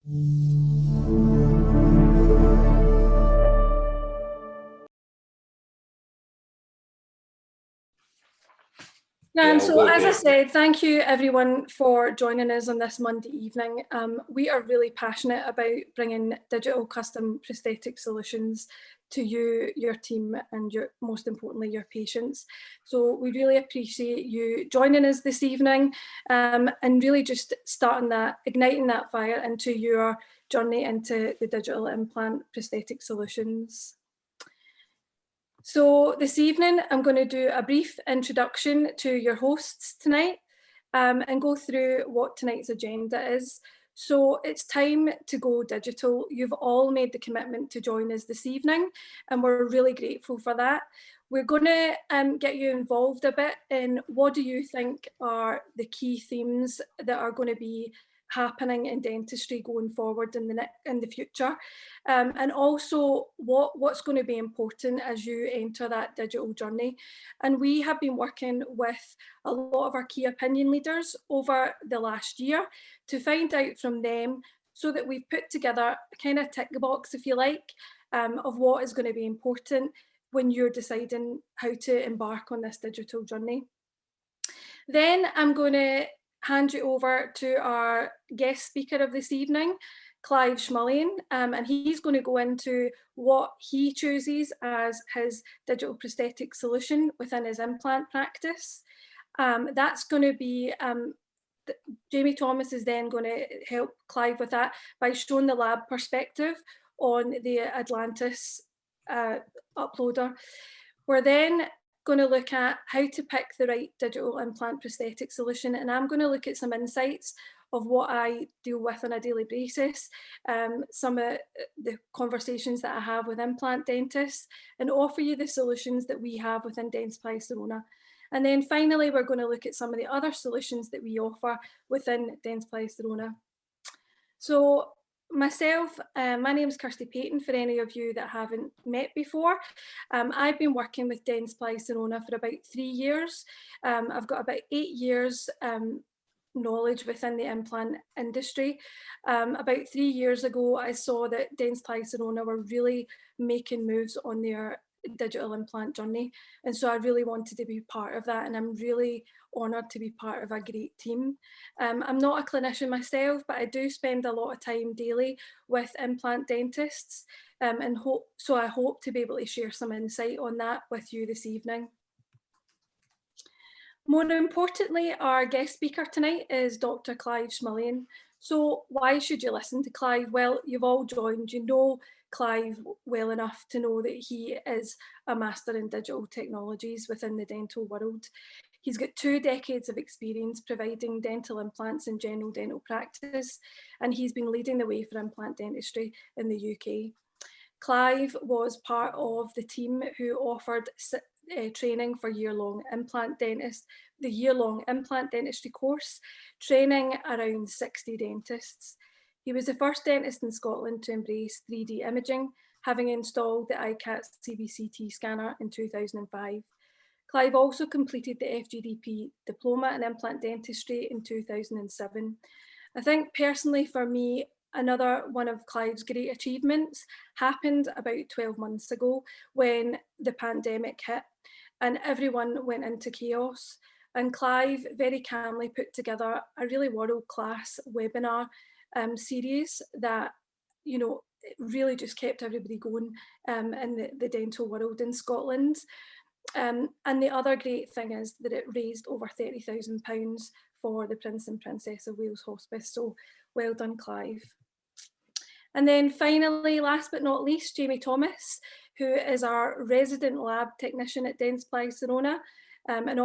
And so, as I said, thank you everyone for joining us on this Monday evening. We are really passionate about bringing digital custom prosthetic solutions to you, your team, and most importantly, your patients. So we really appreciate you joining us this evening and really just igniting that fire into your journey into the digital implant prosthetic solutions. So this evening, I'm going to do a brief introduction to your hosts tonight and go through what tonight's agenda is. So it's time to go digital. You've all made the commitment to join us this evening, and we're really grateful for that. We're going to get you involved a bit in what do you think are the key themes that are going to be happening in dentistry going forward in the future, and also what's going to be important as you enter that digital journey. And we have been working with a lot of our key opinion leaders over the last year to find out from them, so that we've put together a kind of tick box, if you like, of what is going to be important when you're deciding how to embark on this digital journey. Then I'm going to hand you over to our guest speaker of this evening, Clive Schmulian, and he's going to go into what he chooses as his digital prosthetic solution within his implant practice. That's going to be, Jamie Thomas is then going to help Clive with that by showing the lab perspective on the Atlantis uploader. We're then going to look at how to pick the right digital implant prosthetic solution, and I'm going to look at some insights of what I deal with on a daily basis, some of the conversations that I have with implant dentists, and offer you the solutions that we have within Dentsply Sirona. And then finally, we're going to look at some of the other solutions that we offer within Dentsply Sirona. So myself, my name is Kirsty Payton, for any of you that haven't met before. I've been working with Dentsply Sirona for about 3 years. I've got about 8 years knowledge within the implant industry. About 3 years ago, I saw that Dentsply Sirona were really making moves on their digital implant journey, and so I really wanted to be part of that, and I'm really honoured to be part of a great team. I'm not a clinician myself, but I do spend a lot of time daily with implant dentists, and I hope to be able to share some insight on that with you this evening. More importantly, our guest speaker tonight is Dr. Clive Schmulian. So why should you listen to Clive? Well, you've all joined, you know Clive well enough to know that he is a master in digital technologies within the dental world. He's got 2 decades of experience providing dental implants in general dental practice, and he's been leading the way for implant dentistry in the UK. Clive was part of the team who offered training for the year-long implant dentistry course, training around 60 dentists. He was the first dentist in Scotland to embrace 3D imaging, having installed the iCAT CBCT scanner in 2005. Clive also completed the FGDP diploma in implant dentistry in 2007. I think personally for me, another one of Clive's great achievements happened about 12 months ago when the pandemic hit and everyone went into chaos. And Clive very calmly put together a really world-class webinar series that, you know, really just kept everybody going in the dental world in Scotland. And the other great thing is that it raised over £30,000 for the Prince and Princess of Wales Hospice. So well done, Clive. And then finally, last but not least, Jamie Thomas, who is our resident lab technician at Dentsply Sirona, and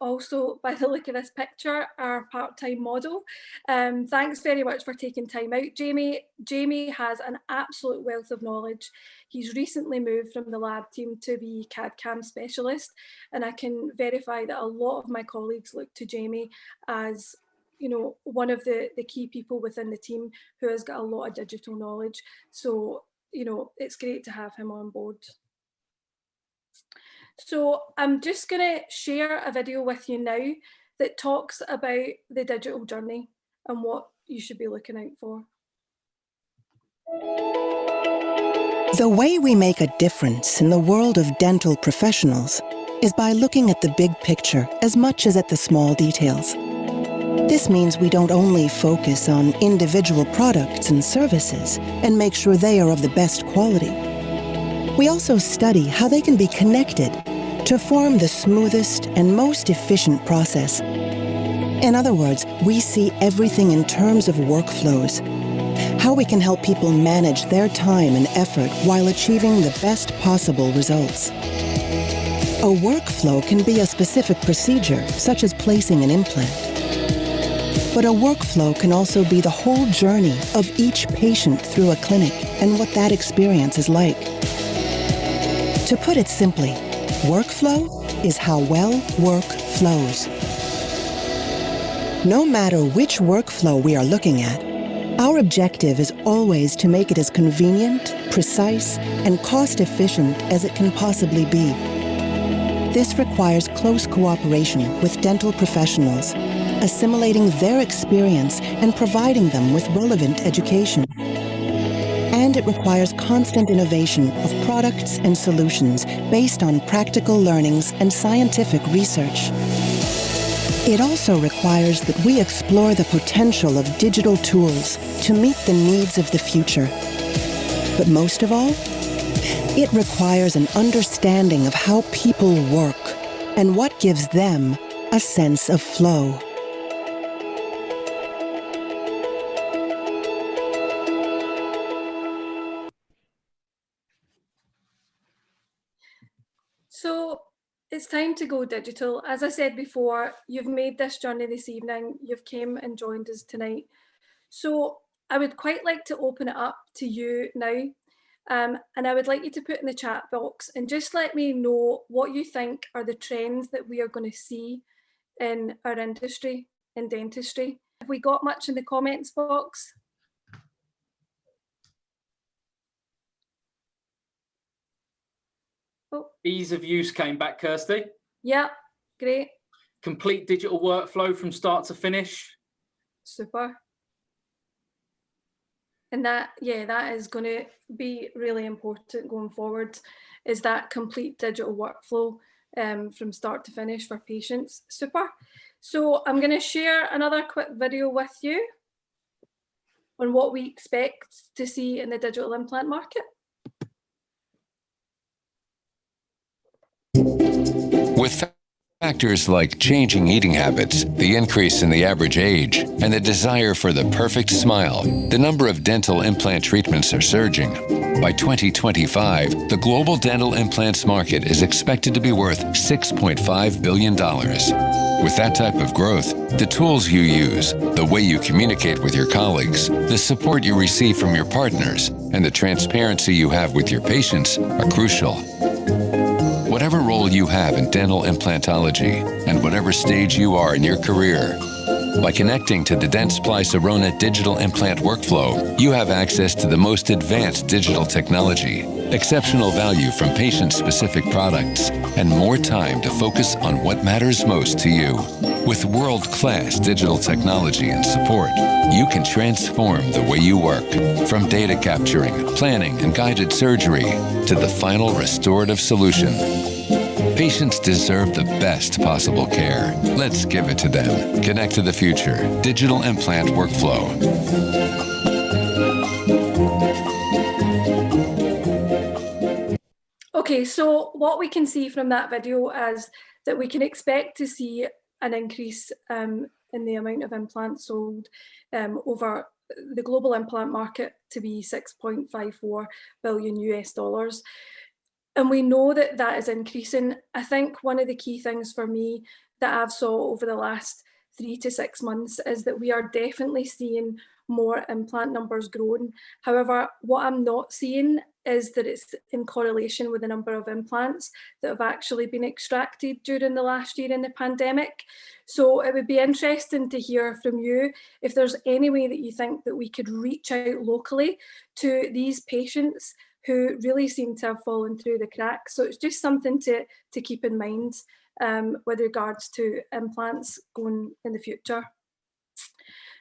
also, by the look of this picture, our part-time model. Thanks very much for taking time out, Jamie. Jamie has an absolute wealth of knowledge. He's recently moved from the lab team to be CAD/CAM specialist, and I can verify that a lot of my colleagues look to Jamie as, you know, one of the key people within the team who has got a lot of digital knowledge. So, you know, it's great to have him on board. So I'm just going to share a video with you now that talks about the digital journey and what you should be looking out for. The way we make a difference in the world of dental professionals is by looking at the big picture as much as at the small details. This means we don't only focus on individual products and services and make sure they are of the best quality. We also study how they can be connected to form the smoothest and most efficient process. In other words, we see everything in terms of workflows, how we can help people manage their time and effort while achieving the best possible results. A workflow can be a specific procedure, such as placing an implant. But a workflow can also be the whole journey of each patient through a clinic and what that experience is like. To put it simply, workflow is how well work flows. No matter which workflow we are looking at, our objective is always to make it as convenient, precise, and cost-efficient as it can possibly be. This requires close cooperation with dental professionals, assimilating their experience and providing them with relevant education. And it requires constant innovation of products and solutions based on practical learnings and scientific research. It also requires that we explore the potential of digital tools to meet the needs of the future. But most of all, it requires an understanding of how people work and what gives them a sense of flow. So it's time to go digital. As I said before, you've made this journey this evening, you've came and joined us tonight. So I would quite like to open it up to you now. And I would like you to put in the chat box and just let me know what you think are the trends that we are going to see in our industry, in dentistry. Have we got much in the comments box? Oh. Ease of use came back, Kirsty. Yeah, great. Complete digital workflow from start to finish. Super. And that, yeah, that is going to be really important going forward, is that complete digital workflow from start to finish for patients. Super. So I'm going to share another quick video with you on what we expect to see in the digital implant market. With factors like changing eating habits, the increase in the average age, and the desire for the perfect smile, the number of dental implant treatments are surging. By 2025, the global dental implants market is expected to be worth $6.5 billion. With that type of growth, the tools you use, the way you communicate with your colleagues, the support you receive from your partners, and the transparency you have with your patients are crucial. Whatever role you have in dental implantology and whatever stage you are in your career, by connecting to the Dentsply Sirona digital implant workflow, you have access to the most advanced digital technology, exceptional value from patient-specific products, and more time to focus on what matters most to you. With world-class digital technology and support, you can transform the way you work, from data capturing, planning, and guided surgery to the final restorative solution. Patients deserve the best possible care. Let's give it to them. Connect to the future. Digital implant workflow. Okay, so what we can see from that video is that we can expect to see an increase in the amount of implants sold over the global implant market to be $6.54 billion US. And we know that that is increasing. I think one of the key things for me that I've saw over the last 3 to 6 months is that we are definitely seeing more implant numbers growing. However, what I'm not seeing is that it's in correlation with the number of implants that have actually been extracted during the last year in the pandemic. So it would be interesting to hear from you if there's any way that you think that we could reach out locally to these patients who really seem to have fallen through the cracks. So it's just something to keep in mind with regards to implants going in the future.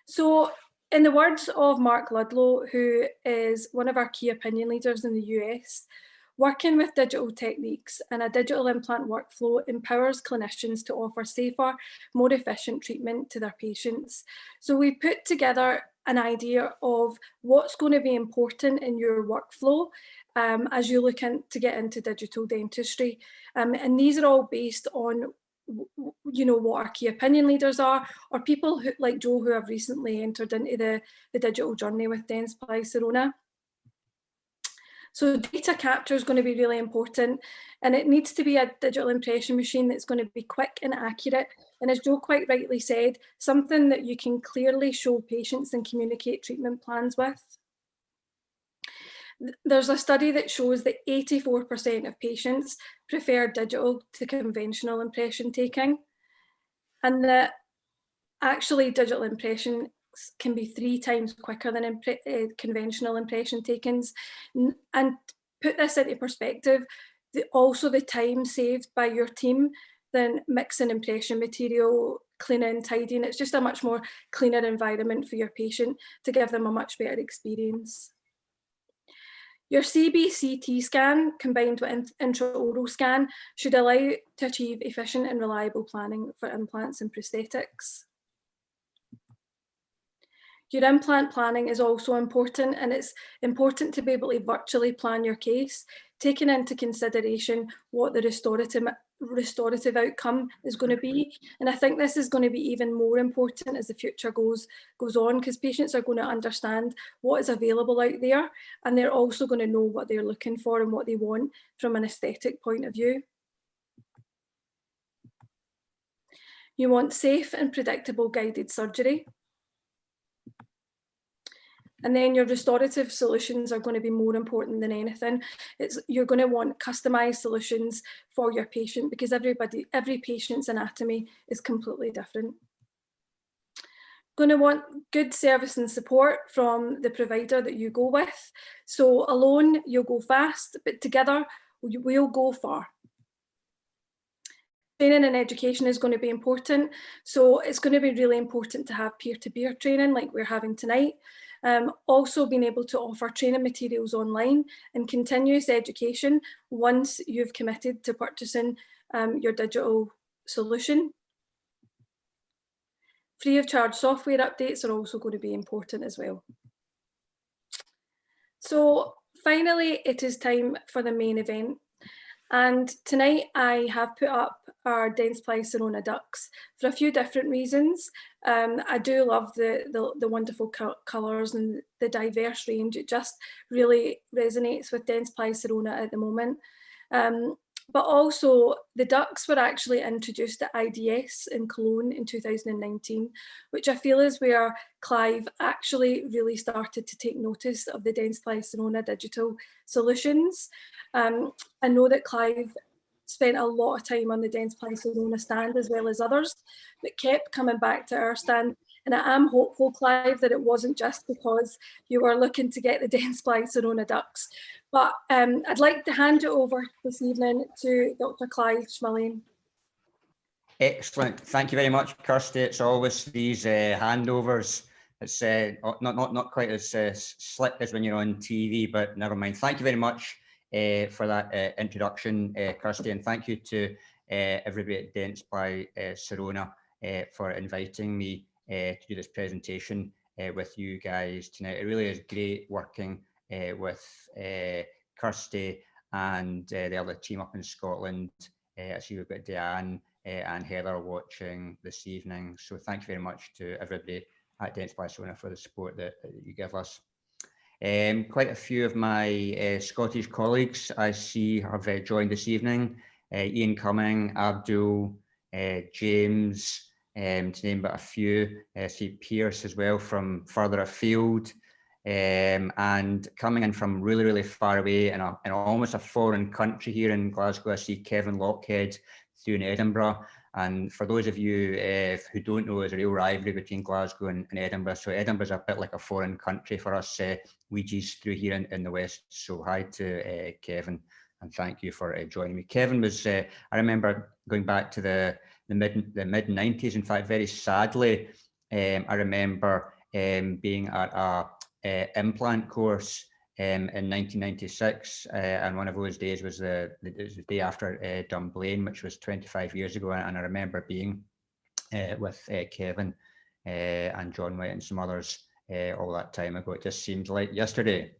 So In the words of Mark Ludlow, who is one of our key opinion leaders in the US, working with digital techniques and a digital implant workflow empowers clinicians to offer safer, more efficient treatment to their patients. So we put together an idea of what's going to be important in your workflow as you look to get into digital dentistry. And these are all based on what our key opinion leaders are, or people who, like Joe, who have recently entered into the digital journey with Dentsply Sirona. So data capture is going to be really important, and it needs to be a digital impression machine that's going to be quick and accurate. And as Joe quite rightly said, something that you can clearly show patients and communicate treatment plans with. There's a study that shows that 84% of patients prefer digital to conventional impression taking, and that actually digital impression can be 3 times quicker than conventional impression takings. And put this into perspective, also the time saved by your team than mixing impression material, cleaning, tidying. It's just a much more cleaner environment for your patient to give them a much better experience. Your CBCT scan combined with intraoral scan should allow you to achieve efficient and reliable planning for implants and prosthetics. Your implant planning is also important, and it's important to be able to virtually plan your case, taking into consideration what the restorative outcome is going to be. And I think this is going to be even more important as the future goes on, because patients are going to understand what is available out there, and they're also going to know what they're looking for and what they want from an aesthetic point of view. You want safe and predictable guided surgery. And then your restorative solutions are going to be more important than anything. You're going to want customized solutions for your patient, because every patient's anatomy is completely different. Going to want good service and support from the provider that you go with. So alone, you'll go fast, but together, we'll go far. Training and education is going to be important. So it's going to be really important to have peer-to-peer training like we're having tonight. Also being able to offer training materials online and continuous education once you've committed to purchasing your digital solution. Free of charge software updates are also going to be important as well. So finally, it is time for the main event. And tonight I have put up our Dentsply Sirona ducks for a few different reasons. I do love the wonderful colours and the diverse range. It just really resonates with Dentsply Sirona at the moment. But also the ducks were actually introduced at IDS in Cologne in 2019, which I feel is where Clive actually really started to take notice of the Dentsply Sirona digital solutions. I know that Clive spent a lot of time on the Dentsply Sirona stand as well as others, but kept coming back to our stand. And I am hopeful, Clive, that it wasn't just because you were looking to get the Dentsply Sirona ducks. But I'd like to hand it over this evening to Dr. Clive Schmulian. Excellent. Thank you very much, Kirsty. It's always these handovers. It's not quite as slick as when you're on TV, but never mind. Thank you very much for that introduction, Kirsty, and thank you to everybody at Dentsply Sirona for inviting me to do this presentation with you guys tonight. It really is great working with Kirsty and the other team up in Scotland. I see we've got Diane and Heather watching this evening. So thank you very much to everybody at Dentsply Sirona for the support that you give us. Quite a few of my Scottish colleagues I see have joined this evening. Ian Cumming, Abdul, James, to name but a few. I see Pierce as well from further afield. And coming in from really, really far away in almost a foreign country here in Glasgow, I see Kevin Lockhead through in Edinburgh. And for those of you who don't know, there's a real rivalry between Glasgow and Edinburgh. So Edinburgh's a bit like a foreign country for us Ouija's through here in the West. So hi to Kevin, and thank you for joining me. Kevin was, I remember going back to the mid 90s. In fact, very sadly, I remember being at a implant course in 1996, and one of those days was the day after Dunblane, which was 25 years ago, and I remember being with Kevin and John White and some others all that time ago. It just seems like yesterday.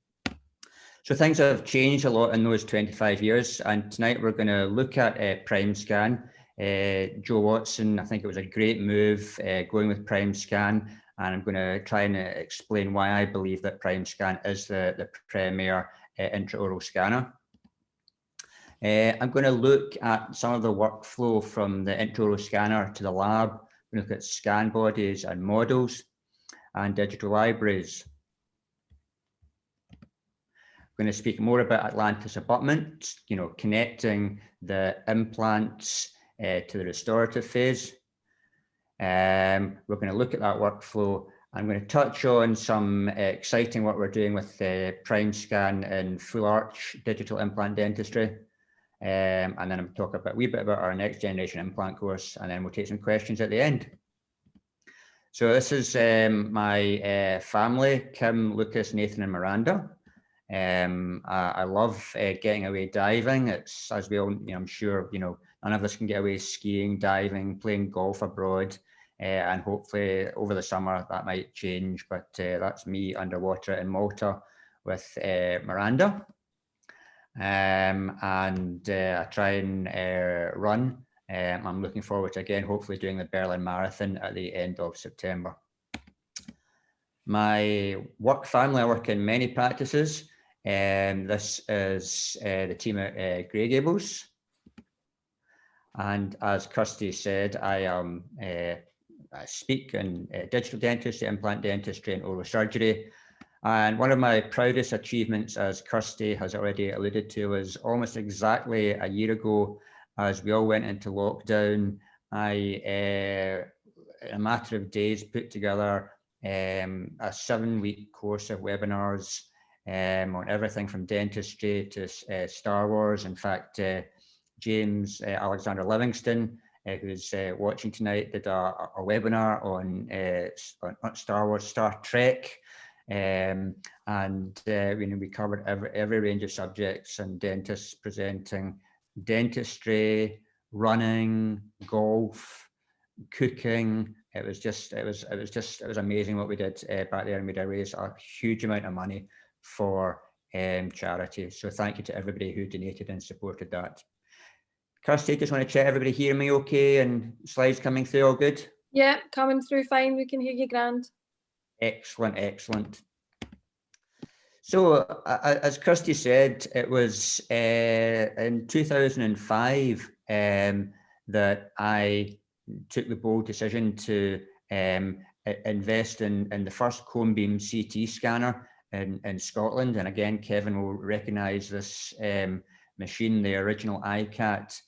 So things have changed a lot in those 25 years, and tonight we're going to look at Prime Scan. Joe Watson, I think it was a great move going with Prime Scan, and I'm going to try and explain why I believe that Prime Scan is the premier intraoral scanner. I'm going to look at some of the workflow from the intraoral scanner to the lab. We're going to look at scan bodies and models and digital libraries. We're going to speak more about Atlantis abutment, connecting the implants to the restorative phase. We're going to look at that workflow. I'm going to touch on some exciting work we're doing with Prime Scan and full arch digital implant dentistry. And then I'm talking a wee bit about our next generation implant course, and then we'll take some questions at the end. So this is my family, Kim, Lucas, Nathan, and Miranda. I love getting away diving. It's, as we all, I'm sure, none of us can get away skiing, diving, playing golf abroad. And hopefully over the summer that might change, but that's me underwater in Malta with Miranda. And I try and run. I'm looking forward to, again, hopefully doing the Berlin Marathon at the end of September. My work family, I work in many practices. This is the team at Grey Gables. And as Kirsty said, I speak in digital dentistry, implant dentistry, and oral surgery. And one of my proudest achievements, as Kirsty has already alluded to, was almost exactly a year ago, as we all went into lockdown. I, in a matter of days, put together a 7-week course of webinars on everything from dentistry to Star Wars. In fact, James Alexander Livingston, who's watching tonight, did a webinar on Star Wars, Star Trek. And we covered every range of subjects, and dentists presenting dentistry, running, golf, cooking. It was amazing what we did back there, and we did raise a huge amount of money for charity. So thank you to everybody who donated and supported that. Kirsty, just want to check everybody hear me okay, and slides coming through all good? Yeah, coming through fine. We can hear you grand. Excellent, excellent. So as Kirsty said, it was in 2005 that I took the bold decision to invest in the first cone beam CT scanner in Scotland. And again, Kevin will recognize this machine, the original iCat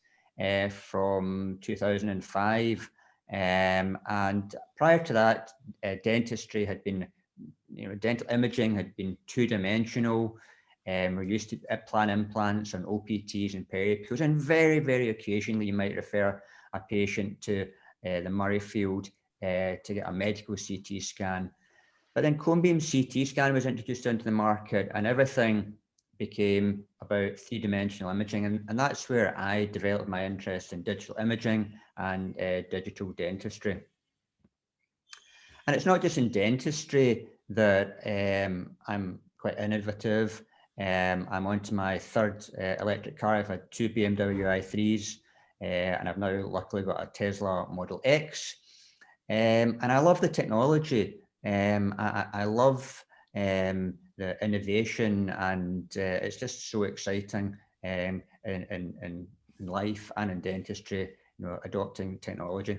from 2005. And prior to that, dentistry had been, dental imaging had been two-dimensional. We're used to plan implants and OPTs and pericles, and very, very occasionally you might refer a patient to the Murrayfield to get a medical CT scan. But then cone beam CT scan was introduced into the market, and everything became about three-dimensional imaging, and that's where I developed my interest in digital imaging and digital dentistry. And it's not just in dentistry that I'm quite innovative. I'm on to my third electric car. I've had 2 BMW i3s, and I've now luckily got a Tesla Model X. And I love the technology. I love the innovation, and it's just so exciting in life and in dentistry, adopting technology.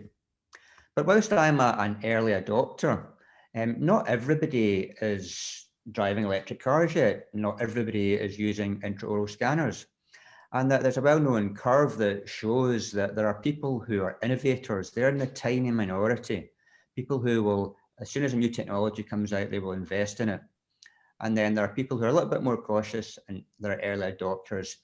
But whilst I'm an early adopter, not everybody is driving electric cars yet. Not everybody is using intraoral scanners. And that there's a well-known curve that shows that there are people who are innovators. They're in the tiny minority. People who will, as soon as a new technology comes out, they will invest in it. And then there are people who are a little bit more cautious, and they're early adopters.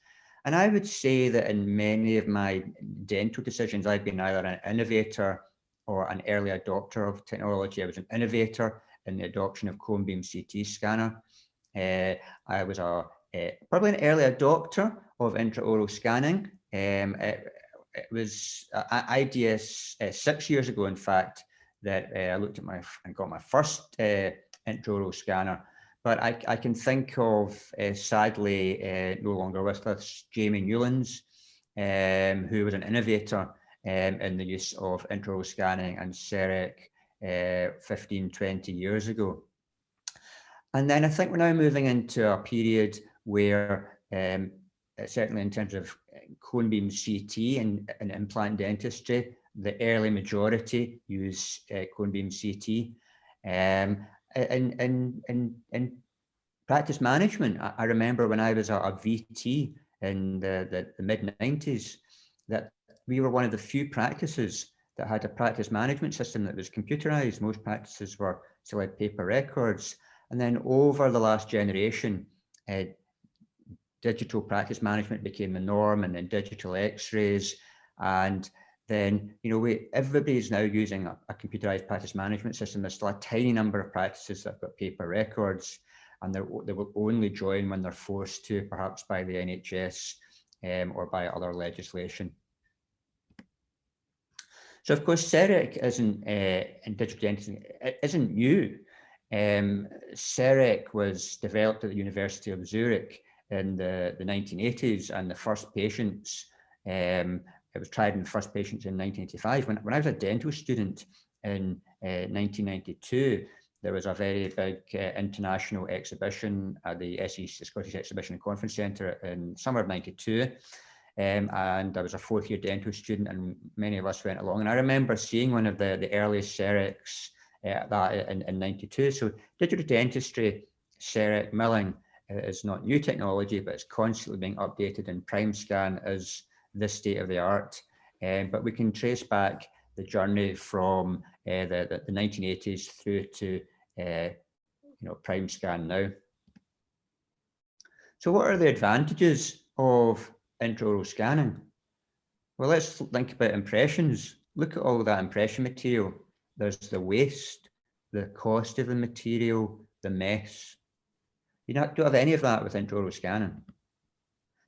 And I would say that in many of my dental decisions, I've been either an innovator or an early adopter of technology. I was an innovator in the adoption of cone beam CT scanner. I was probably an early adopter of intraoral scanning. It was ideas 6 years ago, in fact, that I looked at and got my first intraoral scanner. But I can think of, sadly, no longer with us, Jamie Newlands, who was an innovator in the use of intraoral scanning and CEREC 15, 20 years ago. And then I think we're now moving into a period where, certainly in terms of cone beam CT and implant dentistry, the early majority use cone beam CT. In practice management, I remember when I was a VT in the mid-90s, that we were one of the few practices that had a practice management system that was computerized. Most practices still had paper records. And then over the last generation, digital practice management became the norm, and then digital x-rays. And then, everybody's now using a computerized practice management system. There's still a tiny number of practices that have got paper records, and they will only join when they're forced to, perhaps by the NHS or by other legislation. So of course, CEREC isn't in digital dentistry, it isn't new. CEREC was developed at the University of Zurich in the 1980s, and the first patients, it was tried in the first patients in 1985. When I was a dental student in 1992, there was a very big international exhibition at the SEC, Scottish Exhibition and Conference Centre in summer of 92. And I was a fourth-year dental student, and many of us went along. And I remember seeing one of the earliest CERECs in 92. So digital dentistry, CEREC milling is not new technology, but it's constantly being updated, and PrimeScan is the state of the art. But we can trace back the journey from the 1980s through to PrimeScan now. So what are the advantages of intraoral scanning? Well, let's think about impressions. Look at all that impression material. There's the waste, the cost of the material, the mess. You don't have any of that with intraoral scanning.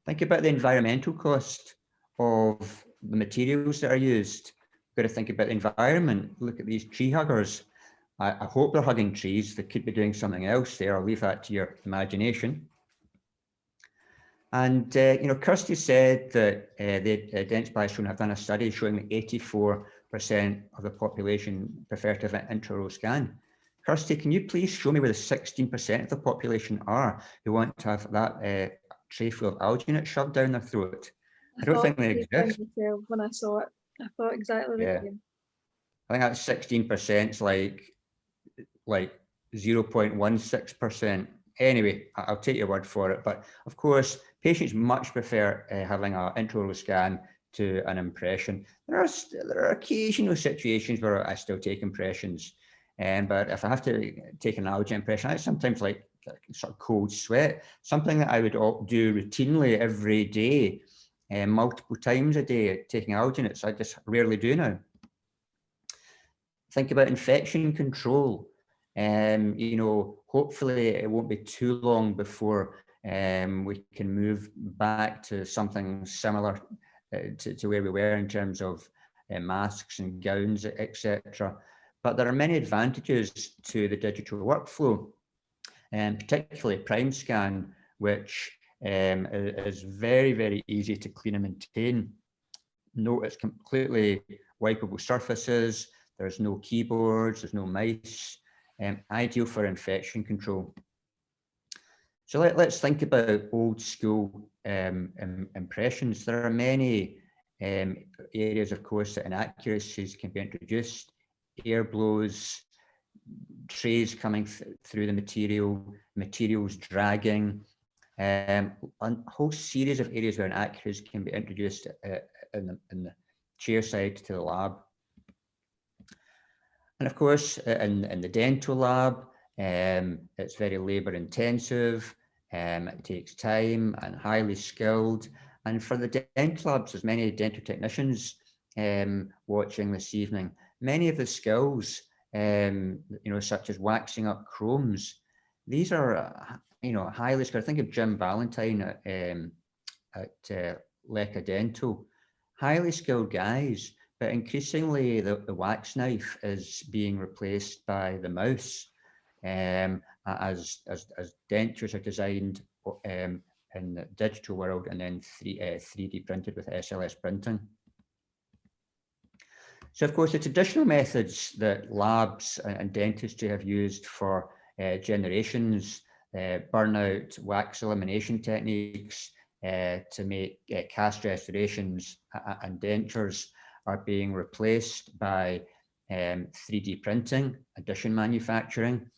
Think about the environmental cost of the materials that are used. You've got to think about the environment. Look at these tree huggers. I hope they're hugging trees. They could be doing something else there. I'll leave that to your imagination. And, Kirsty said that the Dentist Bias have done a study showing that 84% of the population prefer to have an intraoral scan. Kirsty, can you please show me where the 16% of the population are who want to have that tray full of alginate shoved down their throat? I don't think they exist. When I saw it, I thought exactly the same. I think that's 16% is like 0.16%. Anyway, I'll take your word for it. But of course, patients much prefer having an intraoral scan to an impression. There are occasional situations where I still take impressions. But if I have to take an alginate impression, I sometimes like sort of cold sweat, something that I would do routinely every day, multiple times a day, taking alginates. I just rarely do now. Think about infection control. Hopefully it won't be too long before we can move back to something similar to where we were in terms of masks and gowns, etc. But there are many advantages to the digital workflow, and particularly PrimeScan, which is very, very easy to clean and maintain. Note it's completely wipeable surfaces. There's no keyboards, there's no mice. Ideal for infection control. So let's think about old school impressions. There are many areas, of course, that inaccuracies can be introduced. Air blows, trays coming through the materials dragging, a whole series of areas where inaccuracies can be introduced in the chair side to the lab. And of course, in the dental lab, it's very labor intensive, it takes time and highly skilled. And for the dental labs, there's many dental technicians watching this evening. Many of the skills such as waxing up chromes. These are, highly skilled. Think of Jim Valentine at Leca Dental. Highly skilled guys, but increasingly the wax knife is being replaced by the mouse, as dentures are designed in the digital world and then 3D printed with SLS printing. So of course, the traditional methods that labs and dentistry have used for generations, burnout, wax elimination techniques to make cast restorations and dentures, are being replaced by 3D printing, addition manufacturing,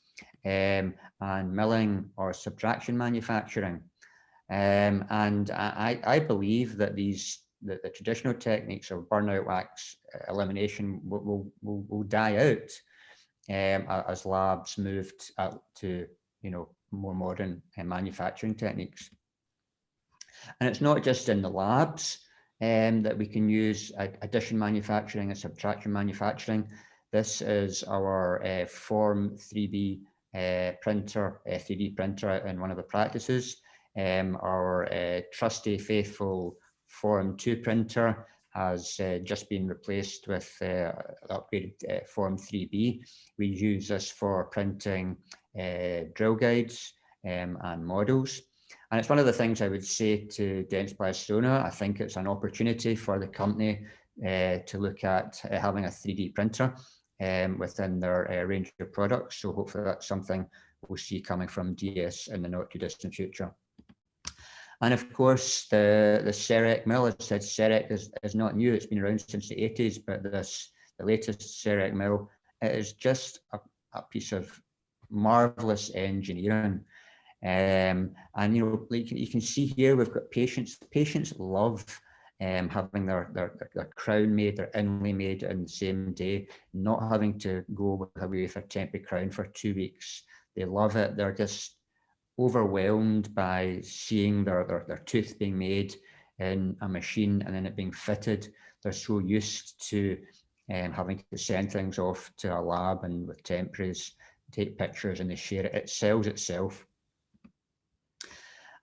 and milling or subtraction manufacturing. And I believe that the traditional techniques of burnout wax elimination will die out as labs moved to more modern manufacturing techniques. And it's not just in the labs that we can use addition manufacturing and subtraction manufacturing. This is our Form 3D printer, 3D printer in one of the practices. Our trusty, faithful Form 2 printer has just been replaced with upgraded Form 3B. We use this for printing drill guides and models. And it's one of the things I would say to Dentsply Sirona. I think it's an opportunity for the company to look at having a 3D printer within their range of products. So hopefully that's something we'll see coming from DS in the not too distant future. And of course, the CEREC mill, as I said, CEREC is not new. It's been around since the 80s, but the latest CEREC mill, it is just a piece of marvelous engineering. And you can see here, we've got patients. Patients love having their crown made, their inlay made in the same day, not having to go away with a temporary crown for 2 weeks. They love it. They're just overwhelmed by seeing their tooth being made in a machine and then it being fitted. They're so used to having to send things off to a lab and with temporaries, take pictures and they share it. It sells itself.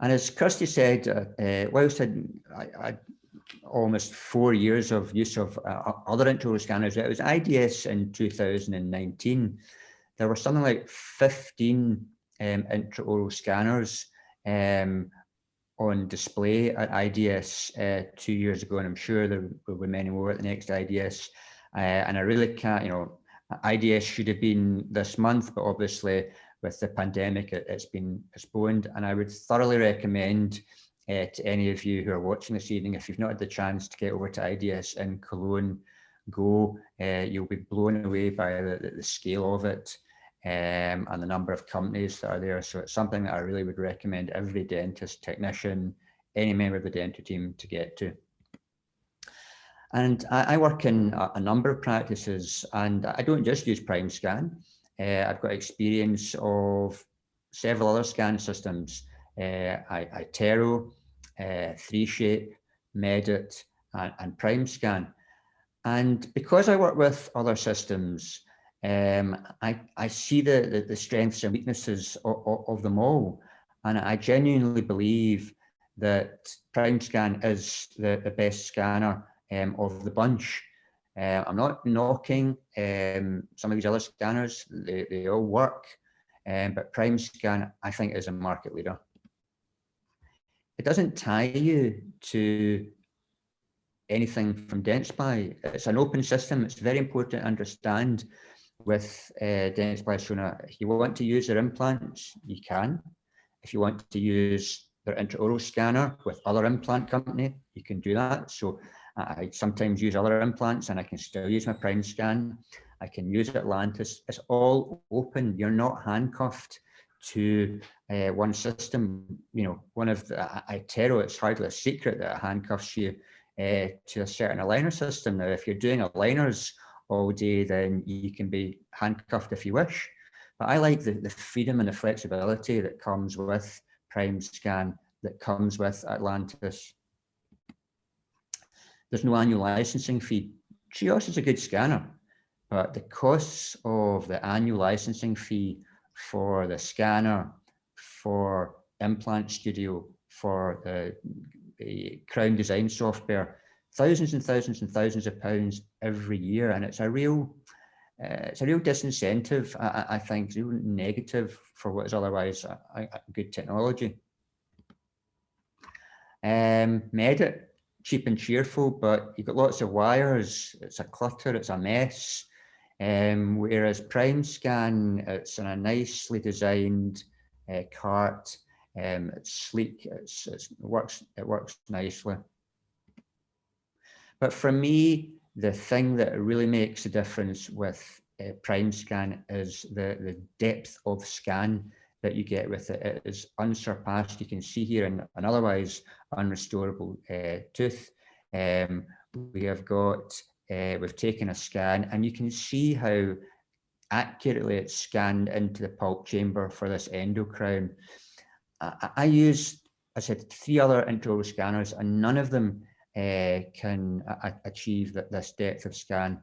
And as Kirsty said, whilst I almost 4 years of use of other intraoral scanners, it was IDS in 2019. There were something like 15 intraoral scanners on display at IDS 2 years ago, and I'm sure there will be many more at the next IDS. And I really can't, IDS should have been this month, but obviously with the pandemic, it's been postponed. And I would thoroughly recommend to any of you who are watching this evening, if you've not had the chance to get over to IDS in Cologne, go. You'll be blown away by the scale of it and the number of companies that are there. So it's something that I really would recommend every dentist, technician, any member of the dental team to get to. And I work in a number of practices, and I don't just use PrimeScan. I've got experience of several other scan systems, iTero, 3Shape, Medit, and PrimeScan. And because I work with other systems, I see the strengths and weaknesses of them all. And I genuinely believe that PrimeScan is the best scanner of the bunch. I'm not knocking some of these other scanners, they all work, but PrimeScan, I think, is a market leader. It doesn't tie you to anything from Dentsply. It's an open system. It's very important to understand with Dentsply Sirona. If you want to use their implants, you can. If you want to use their intraoral scanner with other implant company, you can do that. So I sometimes use other implants and I can still use my PrimeScan. I can use Atlantis. It's all open. You're not handcuffed to one system. One of the iTero, it's hardly a secret that it handcuffs you to a certain aligner system. Now, if you're doing aligners all day, then you can be handcuffed if you wish. But I like the freedom and the flexibility that comes with PrimeScan, that comes with Atlantis. There's no annual licensing fee. Trios is a good scanner, but the costs of the annual licensing fee for the scanner, for Implant Studio, for the Crown design software, thousands and thousands and thousands of pounds every year, and it's a real disincentive, I think, it's real negative for what is otherwise a good technology. Medit, cheap and cheerful, but you've got lots of wires, it's a clutter, it's a mess. Whereas PrimeScan, it's in a nicely designed cart, it's sleek, it works nicely. But for me, the thing that really makes a difference with PrimeScan is the depth of scan that you get with it. It is unsurpassed. You can see here an otherwise unrestorable tooth. We have got, we've taken a scan, and you can see how accurately it's scanned into the pulp chamber for this endocrown. I used, I said, 3 other intraoral scanners, and none of them can achieve this depth of scan.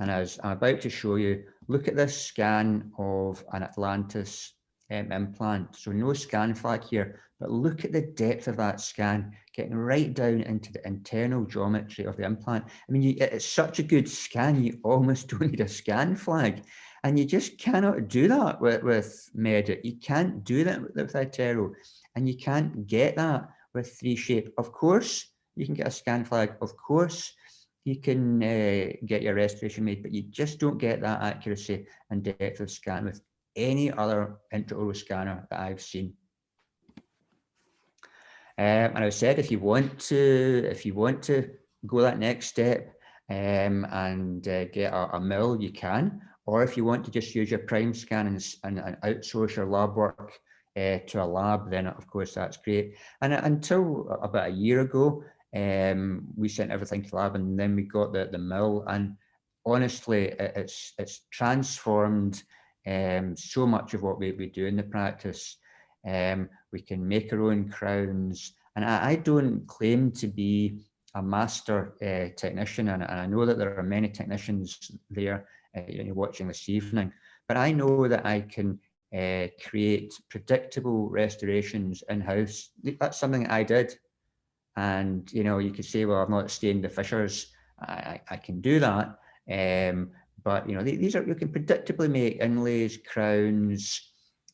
And as I'm about to show you, look at this scan of an Atlantis implant. So no scan flag here, but look at the depth of that scan, getting right down into the internal geometry of the implant. I mean, it's such a good scan, you almost don't need a scan flag. And you just cannot do that with Medit. You can't do that with iTero, and you can't get that with 3Shape. Of course, you can get a scan flag. Of course, you can get your restoration made, but you just don't get that accuracy and depth of scan with any other intraoral scanner that I've seen. And I said, if you want to go that next step and get a mill, you can. Or if you want to just use your PrimeScan and outsource your lab work to a lab, then of course that's great. And until about a year ago, we sent everything to the lab, and then we got the mill. And honestly, it's transformed so much of what we do in the practice. We can make our own crowns, and I don't claim to be a master technician, and I know that there are many technicians there watching this evening, but I know that I can create predictable restorations in-house. That's something I did. And you could say, well, I've not stained the fissures. I can do that, but these are, you can predictably make inlays, crowns,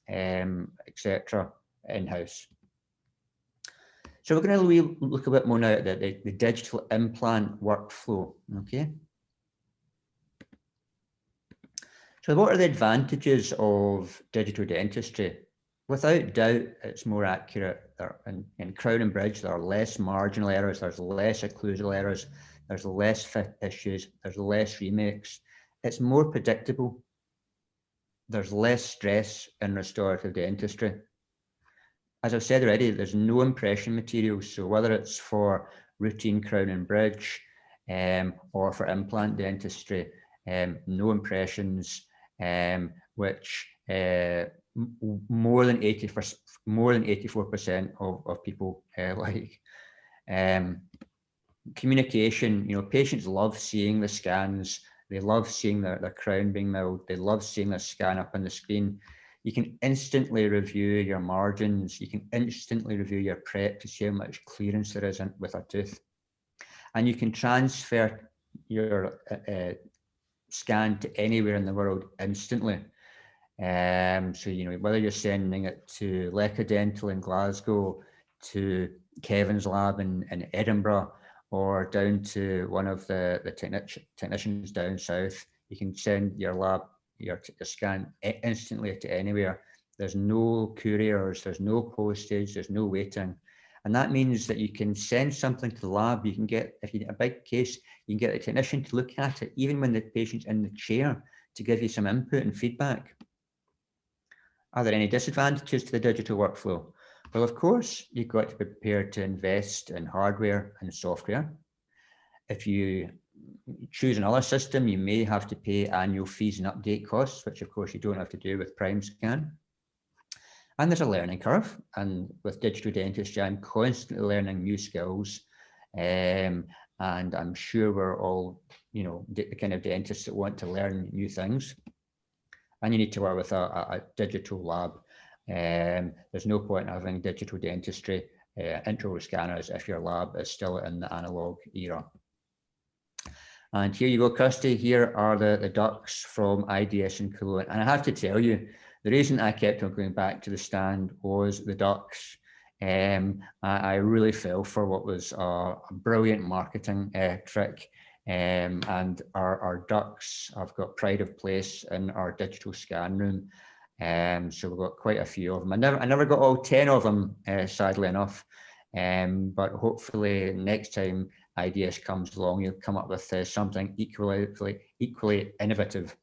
etc. in-house. So we're going to look a bit more now at the digital implant workflow. Okay. So what are the advantages of digital dentistry? Without doubt, it's more accurate. In crown and bridge, there are less marginal errors, there's less occlusal errors, there's less fit issues, there's less remakes. It's more predictable. There's less stress in restorative dentistry. As I've said already, there's no impression materials. So whether it's for routine crown and bridge or for implant dentistry, no impressions, which more than 84% of people like. Communication, patients love seeing the scans. They love seeing their crown being milled. They love seeing the scan up on the screen. You can instantly review your margins. You can instantly review your prep to see how much clearance there is with a tooth. And you can transfer your scan to anywhere in the world instantly. So, whether you're sending it to Leca Dental in Glasgow, to Kevin's lab in Edinburgh, or down to one of the technicians down south, you can send your lab, your scan instantly to anywhere. There's no couriers, there's no postage, there's no waiting. And that means that you can send something to the lab. You can get, if you get a big case, you can get the technician to look at it, even when the patient's in the chair, to give you some input and feedback. Are there any disadvantages to the digital workflow? Well, of course, you've got to be prepared to invest in hardware and software. If you choose another system, you may have to pay annual fees and update costs, which of course you don't have to do with PrimeScan. And there's a learning curve. And with digital dentistry, I'm constantly learning new skills. And and I'm sure we're all, you know, the kind of dentists that want to learn new things. And you need to work with a digital lab. There's no point in having digital dentistry intraoral scanners if your lab is still in the analog era. And here you go, Kirsty. Here are the ducks from IDS and Cologne. And I have to tell you, the reason I kept on going back to the stand was the ducks. I really fell for what was a brilliant marketing trick. And our ducks have got pride of place in our digital scan room. So we've got quite a few of them. I never got all 10 of them, sadly enough. But hopefully next time IDS comes along, you'll come up with something equally innovative.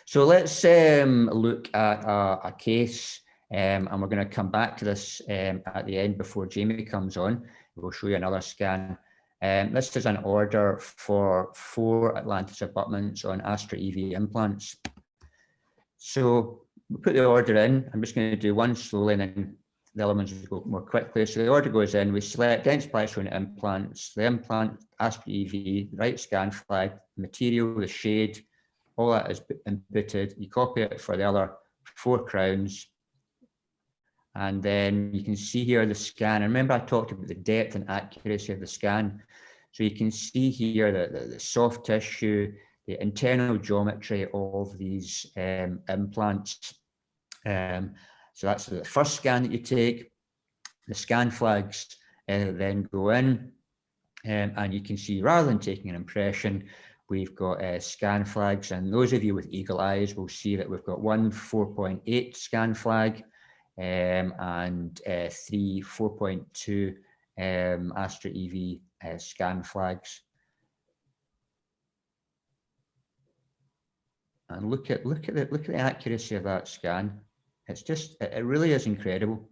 So let's look at a case, and we're going to come back to this at the end before Jamie comes on. We'll show you another scan. This is an order for 4 Atlantis abutments on Astra EV implants. So we put the order in. I'm just going to do one slowly and then the other ones will go more quickly. So the order goes in, we select dentsply showing implants, the implant, Astra EV, the right scan flag, material, the shade, all that is inputted. You copy it for the other 4 crowns. And then you can see here the scan. And remember I talked about the depth and accuracy of the scan. So you can see here the soft tissue, the internal geometry of these implants. So that's the first scan that you take. The scan flags then go in, and you can see rather than taking an impression, we've got scan flags. And those of you with eagle eyes will see that we've got one 4.8 scan flag and 3 4.2 Astra EV scan flags. And look at the accuracy of that scan. It's just, it really is incredible.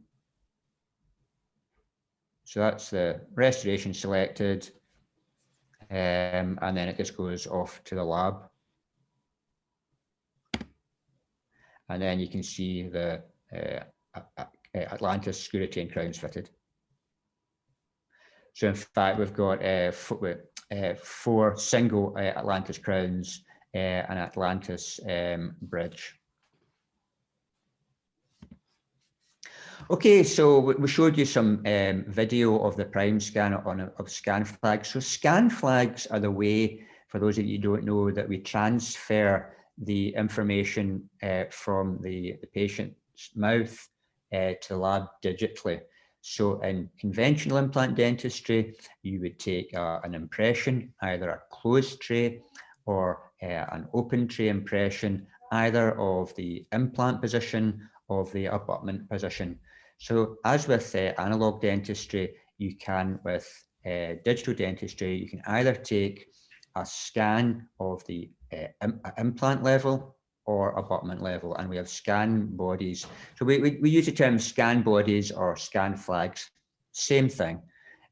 So that's the restoration selected, and then it just goes off to the lab. And then you can see the Atlantis screw retain crowns fitted. So in fact, we've got 4 single Atlantis crowns, an Atlantis bridge. Okay, so we showed you some video of the prime scan of scan flags. So scan flags are the way, for those of you who don't know, that we transfer the information from the patient's mouth to the lab digitally. So in conventional implant dentistry, you would take an impression, either a closed tray or an open tray impression, either of the implant position or the abutment position. So as with analog dentistry, you can, with digital dentistry, you can either take a scan of the implant level or abutment level, and we have scan bodies. So we use the term scan bodies or scan flags, same thing.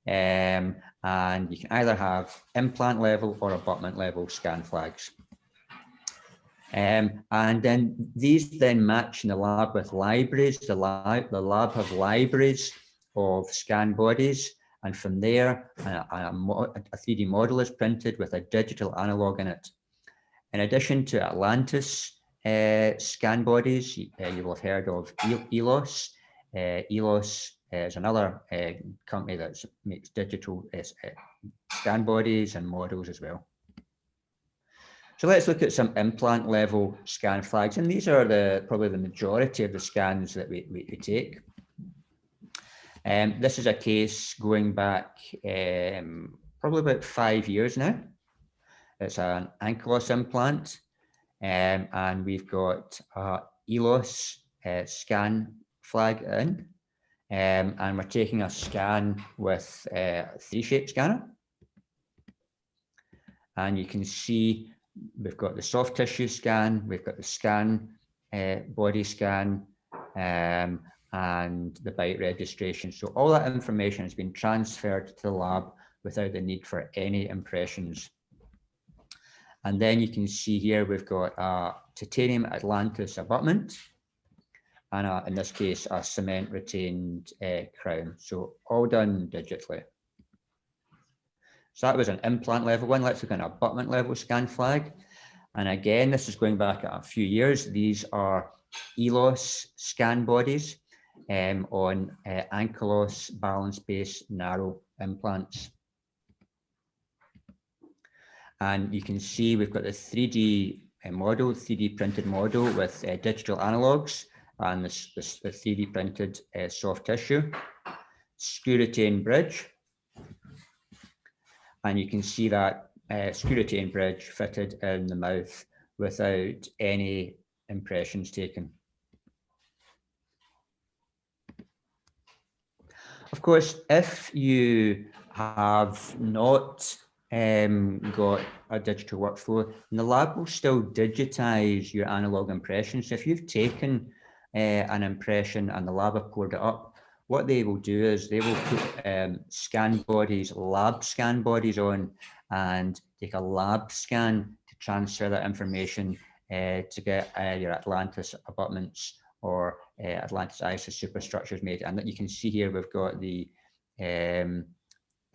And you can either have implant level or abutment level scan flags. And then these then match in the lab with libraries. The lab have libraries of scan bodies, and from there a 3D model is printed with a digital analog in it. In addition to Atlantis scan bodies, you will have heard of ELOS. ELOS is another company that makes digital scan bodies and models as well. So let's look at some implant level scan flags, and these are probably the majority of the scans that we take. This is a case going back probably about 5 years now. It's an ankylos implant, and we've got ELOS scan flag in, and we're taking a scan with a 3-shape scanner. And you can see we've got the soft tissue scan, we've got the scan body scan, and the bite registration. So all that information has been transferred to the lab without the need for any impressions. And then you can see here we've got a titanium Atlantis abutment, and in this case a cement retained crown. So all done digitally. So that was an implant level one. Let's look at an abutment level scan flag. And again, this is going back a few years. These are ELOS scan bodies on ankylos balance-based narrow implants. And you can see we've got the 3D model, 3D printed model with digital analogs and the 3D printed soft tissue, screw retain bridge. And you can see that screw retain bridge fitted in the mouth without any impressions taken. Of course, if you have not got a digital workflow, the lab will still digitize your analog impressions. So if you've taken an impression and the lab have poured it up, what they will do is they will put scan bodies, lab scan bodies on and take a lab scan to transfer that information to get your Atlantis abutments or Atlantis ISIS superstructures made. And that you can see here, we've got the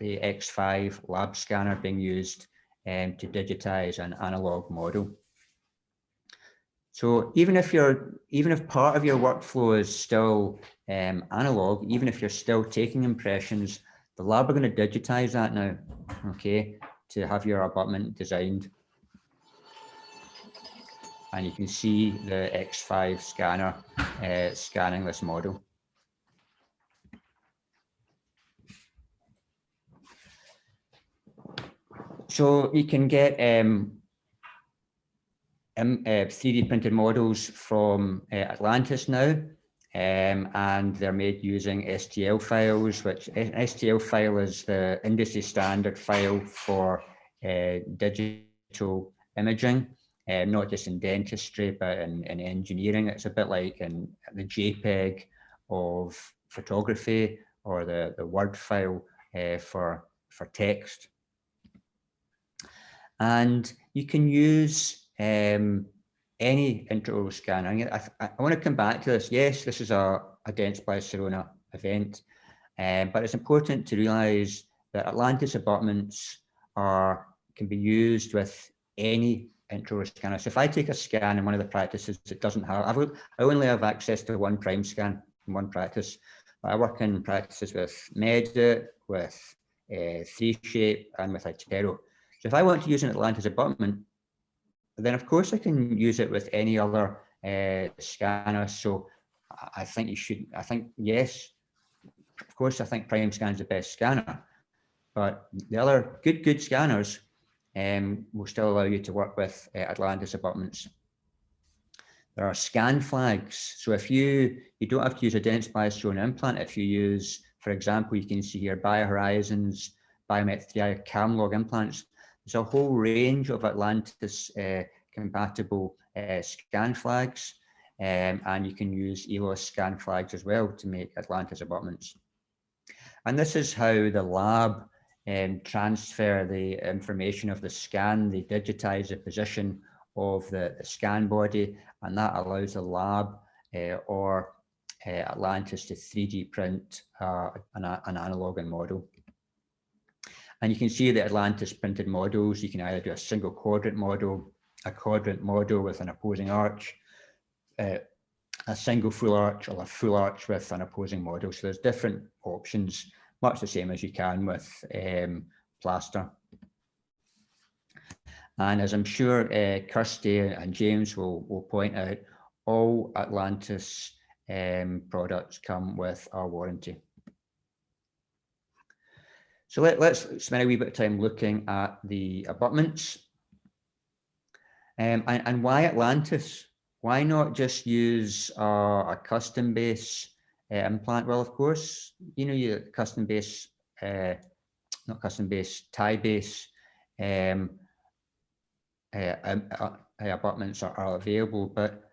X5 lab scanner being used to digitize an analog model. So even if part of your workflow is still analog, even if you're still taking impressions, the lab are going to digitize that now, okay, to have your abutment designed. And you can see the X5 scanner scanning this model. So you can get 3D printed models from Atlantis now, and they're made using STL files, which an STL file is the industry standard file for digital imaging, not just in dentistry, but in engineering. It's a bit like in the JPEG of photography or the Word file for text. And you can use any intraoral scan. I want to come back to this. Yes, this is a Dentsply Sirona event, but it's important to realise that Atlantis abutments can be used with any intraoral scanner. So if I take a scan in one of the practices that doesn't have, I only have access to one prime scan in one practice. But I work in practices with Medit, with 3Shape, and with Itero. So if I want to use an Atlantis abutment, then of course I can use it with any other scanner. So I think yes, of course, I think Prime Scan is the best scanner, but the other good scanners will still allow you to work with Atlantis abutments. There are scan flags. So if you don't have to use a Dentsply Sirona implant, if you use, for example, you can see here BioHorizons, Biomet 3i Camlog implants. There's a whole range of Atlantis compatible scan flags, and you can use ELOS scan flags as well to make Atlantis abutments. And this is how the lab transfer the information of the scan. They digitize the position of the scan body, and that allows the lab or Atlantis to 3D print an analog and model. And you can see the Atlantis printed models. You can either do a single quadrant model, a quadrant model with an opposing arch, a single full arch, or a full arch with an opposing model. So there's different options, much the same as you can with plaster. And as I'm sure Kirsty and James will point out, all Atlantis products come with our warranty. So let's spend a wee bit of time looking at the abutments. And why Atlantis? Why not just use a custom base implant? Well, of course, you know, your custom base, not custom base, tie base abutments are available, but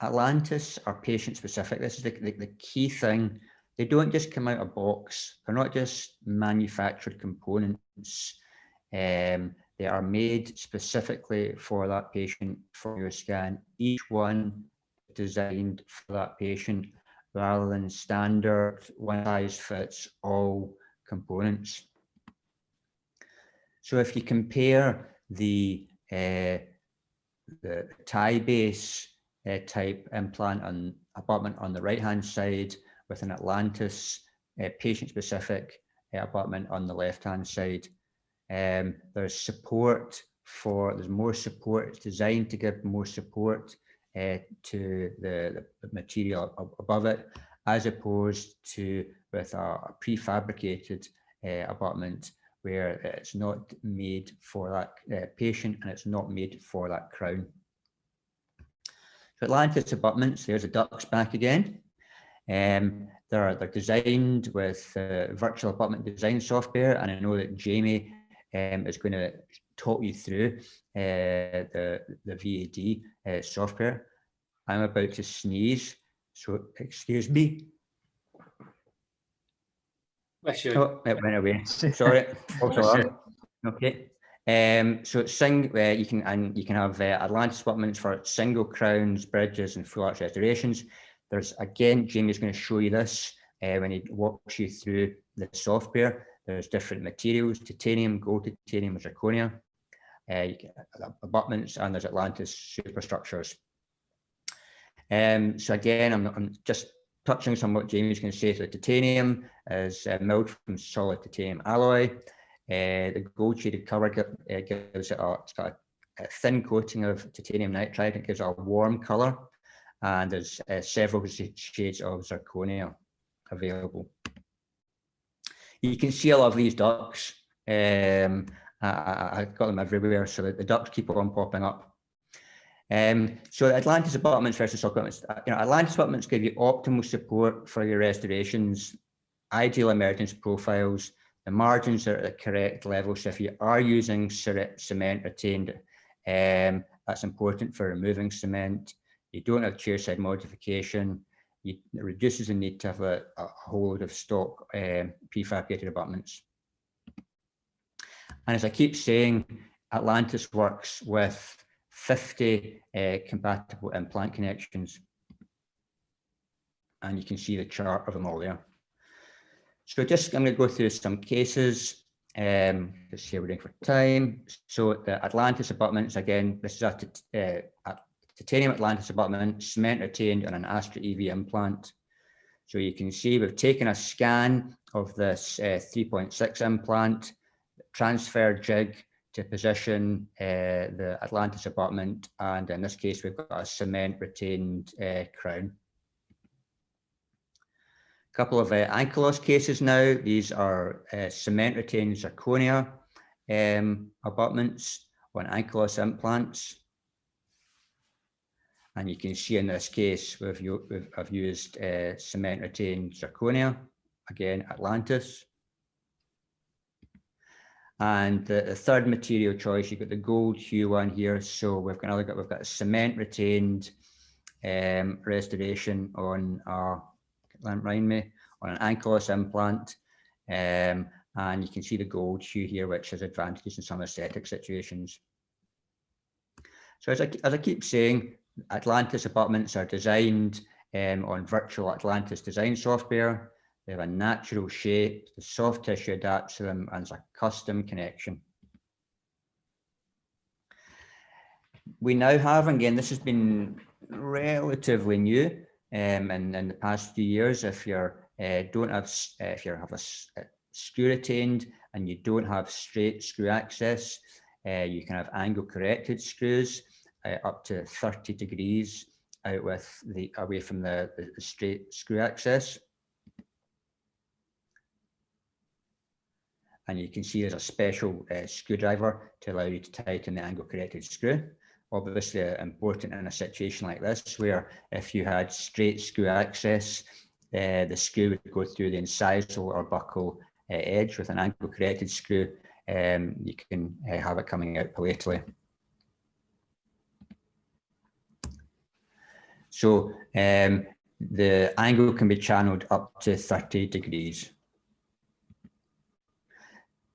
Atlantis are patient specific. This is the key thing. They don't just come out of box. They're not just manufactured components. They are made specifically for that patient, for your scan. Each one designed for that patient rather than standard one size fits all components. So if you compare the tie base type implant and abutment on the right hand side with an Atlantis patient specific abutment on the left hand side, there's support there's more support. It's designed to give more support to the material above it, as opposed to with a prefabricated abutment where it's not made for that patient and it's not made for that crown. So Atlantis abutments, there's the ducts back again. They're designed with virtual abutment design software, and I know that Jamie is going to talk you through the VAD software. I'm about to sneeze, so excuse me. Bless you. Oh, it went away. Sorry. Okay. So you can have Atlantis abutments for single crowns, bridges, and full arch restorations. There's again, Jamie's going to show you this when he walks you through the software. There's different materials: titanium, gold titanium, zirconia, abutments, and there's Atlantis superstructures. So again, I'm just touching on what Jamie's going to say. So the titanium is milled from solid titanium alloy. The gold shaded cover gives it it's got a thin coating of titanium nitride. It gives it a warm color, and there's several shades of zirconia available. You can see a lot of these ducts. I've got them everywhere, so that the ducts keep on popping up. So Atlantis abutments versus abutments. Atlantis abutments give you optimal support for your restorations, ideal emergence profiles. The margins are at the correct level. So if you are using cement retained, that's important for removing cement. You don't have chairside modification. It reduces the need to have a whole load of stock prefabricated abutments. And as I keep saying, Atlantis works with 50 compatible implant connections. And you can see the chart of them all there. So I'm going to go through some cases. Just here we're doing for time. So the Atlantis abutments, again, this is a titanium Atlantis abutment, cement retained on an Astra EV implant. So you can see we've taken a scan of this 3.6 implant, transfer jig to position the Atlantis abutment, and in this case we've got a cement retained crown. A couple of ankylosed cases now. These are cement retained zirconia abutments on ankylosed implants. And you can see in this case, I've used cement retained zirconia, again, Atlantis. And the third material choice, you've got the gold hue one here. So we've got a cement retained restoration on an ankylosed implant. And you can see the gold hue here, which has advantages in some aesthetic situations. So as I keep saying, Atlantis abutments are designed on virtual Atlantis design software. They have a natural shape, the soft tissue adapts to them, and it's a custom connection. We now have, again, this has been relatively new in the past few years. If you have a screw retained and you don't have straight screw access, you can have angle corrected screws up to 30 degrees away from the straight screw access. And you can see there's a special screwdriver to allow you to tighten the angle corrected screw. Obviously important in a situation like this, where if you had straight screw access, the screw would go through the incisal or buccal edge. With an angle corrected screw, you can have it coming out palatally. So the angle can be channeled up to 30 degrees.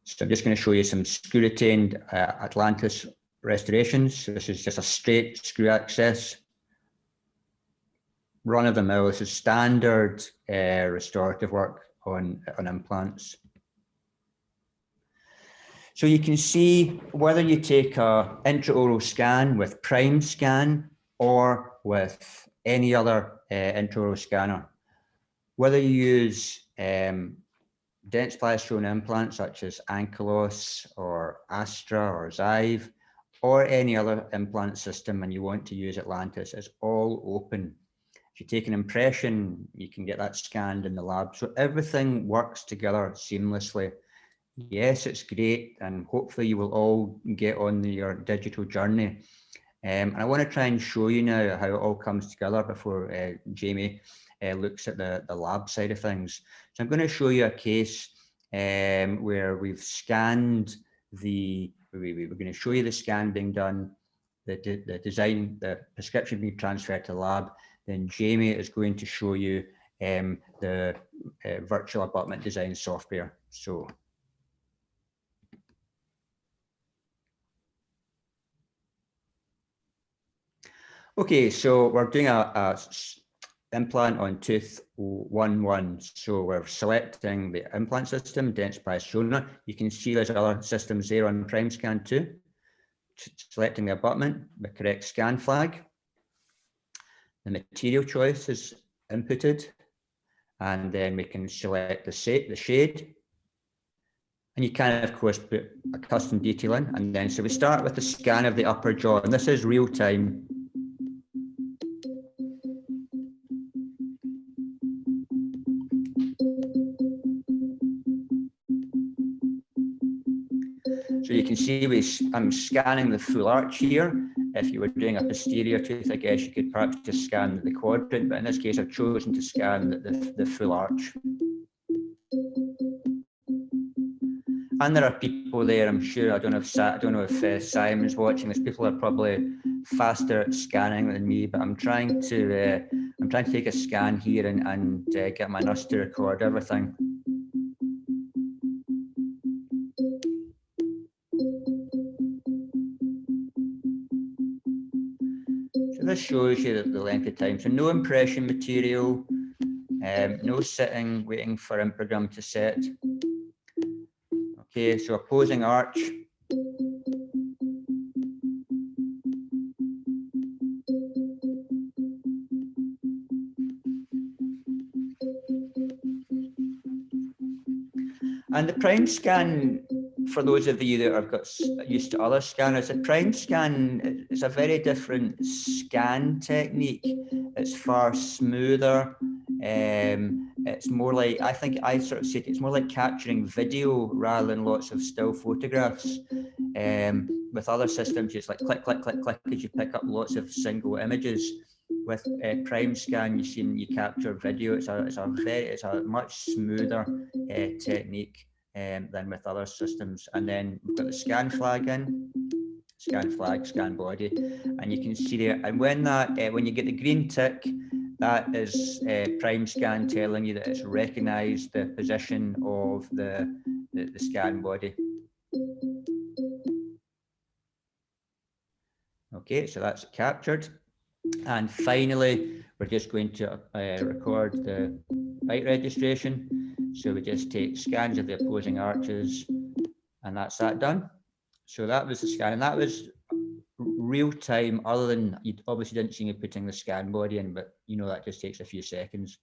So I'm just going to show you some screw retained Atlantis restorations. So this is just a straight screw access. Run of the mill, this is standard restorative work on implants. So you can see whether you take a intraoral scan with Prime Scan or with any other intraoral scanner, whether you use dense plastron implants such as Ankylos or Astra or Xive, or any other implant system, and you want to use Atlantis, it's all open. If you take an impression, you can get that scanned in the lab. So everything works together seamlessly. Yes, it's great, and hopefully you will all get on your digital journey. And I want to try and show you now how it all comes together before Jamie looks at the lab side of things. So I'm going to show you a case where we've scanned we're going to show you the scan being done, the design, the prescription being transferred to the lab. Then Jamie is going to show you the virtual abutment design software. So. Okay, so we're doing a implant on tooth 1-1. So we're selecting the implant system, dense plastron. You can see there's other systems there on Prime Scan too. Selecting the abutment, the correct scan flag. The material choice is inputted, and then we can select the shade. And you can, of course, put a custom detail in. And then, so we start with the scan of the upper jaw, and this is real time. So you can see I'm scanning the full arch here. If you were doing a posterior tooth, I guess you could perhaps just scan the quadrant, but in this case, I've chosen to scan the full arch. And there are people there, I'm sure, I don't know if Simon's watching this, people are probably faster at scanning than me, but I'm trying to take a scan here and get my nurse to record everything. So this shows you the length of time. So no impression material, no sitting, waiting for improgram to set. Okay, so opposing arch. And the Prime Scan, for those of you that have got used to other scanners, the Prime Scan is a very different scan technique. It's far smoother. It's more like, I think I sort of say it's more like capturing video rather than lots of still photographs. With other systems, it's like click, click, click, click, as you pick up lots of single images. With Prime Scan, you capture video. It's a much smoother technique than with other systems. And then we've got the scan flag in, scan flag, scan body, and you can see there. And when when you get the green tick, that is Prime Scan telling you that it's recognised the position of the scan body. Okay, so that's captured. And finally, we're just going to record the bite registration. So we just take scans of the opposing arches, and that's that done. So that was the scan, and that was real time, other than you obviously didn't see me putting the scan body in, but you know that just takes a few seconds.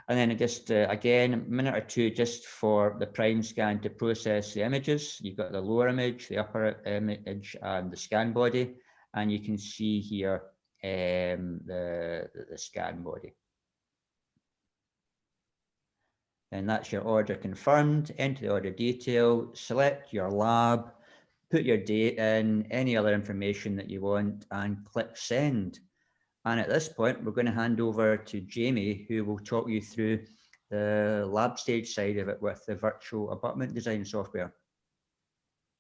And then it just, again, a minute or two just for the Prime Scan to process the images. You've got the lower image, the upper image, and the scan body. And you can see here the scan body. And that's your order confirmed. Enter the order detail, select your lab, put your date in, any other information that you want, and click send. And at this point, we're going to hand over to Jamie, who will talk you through the lab stage side of it with the virtual abutment design software.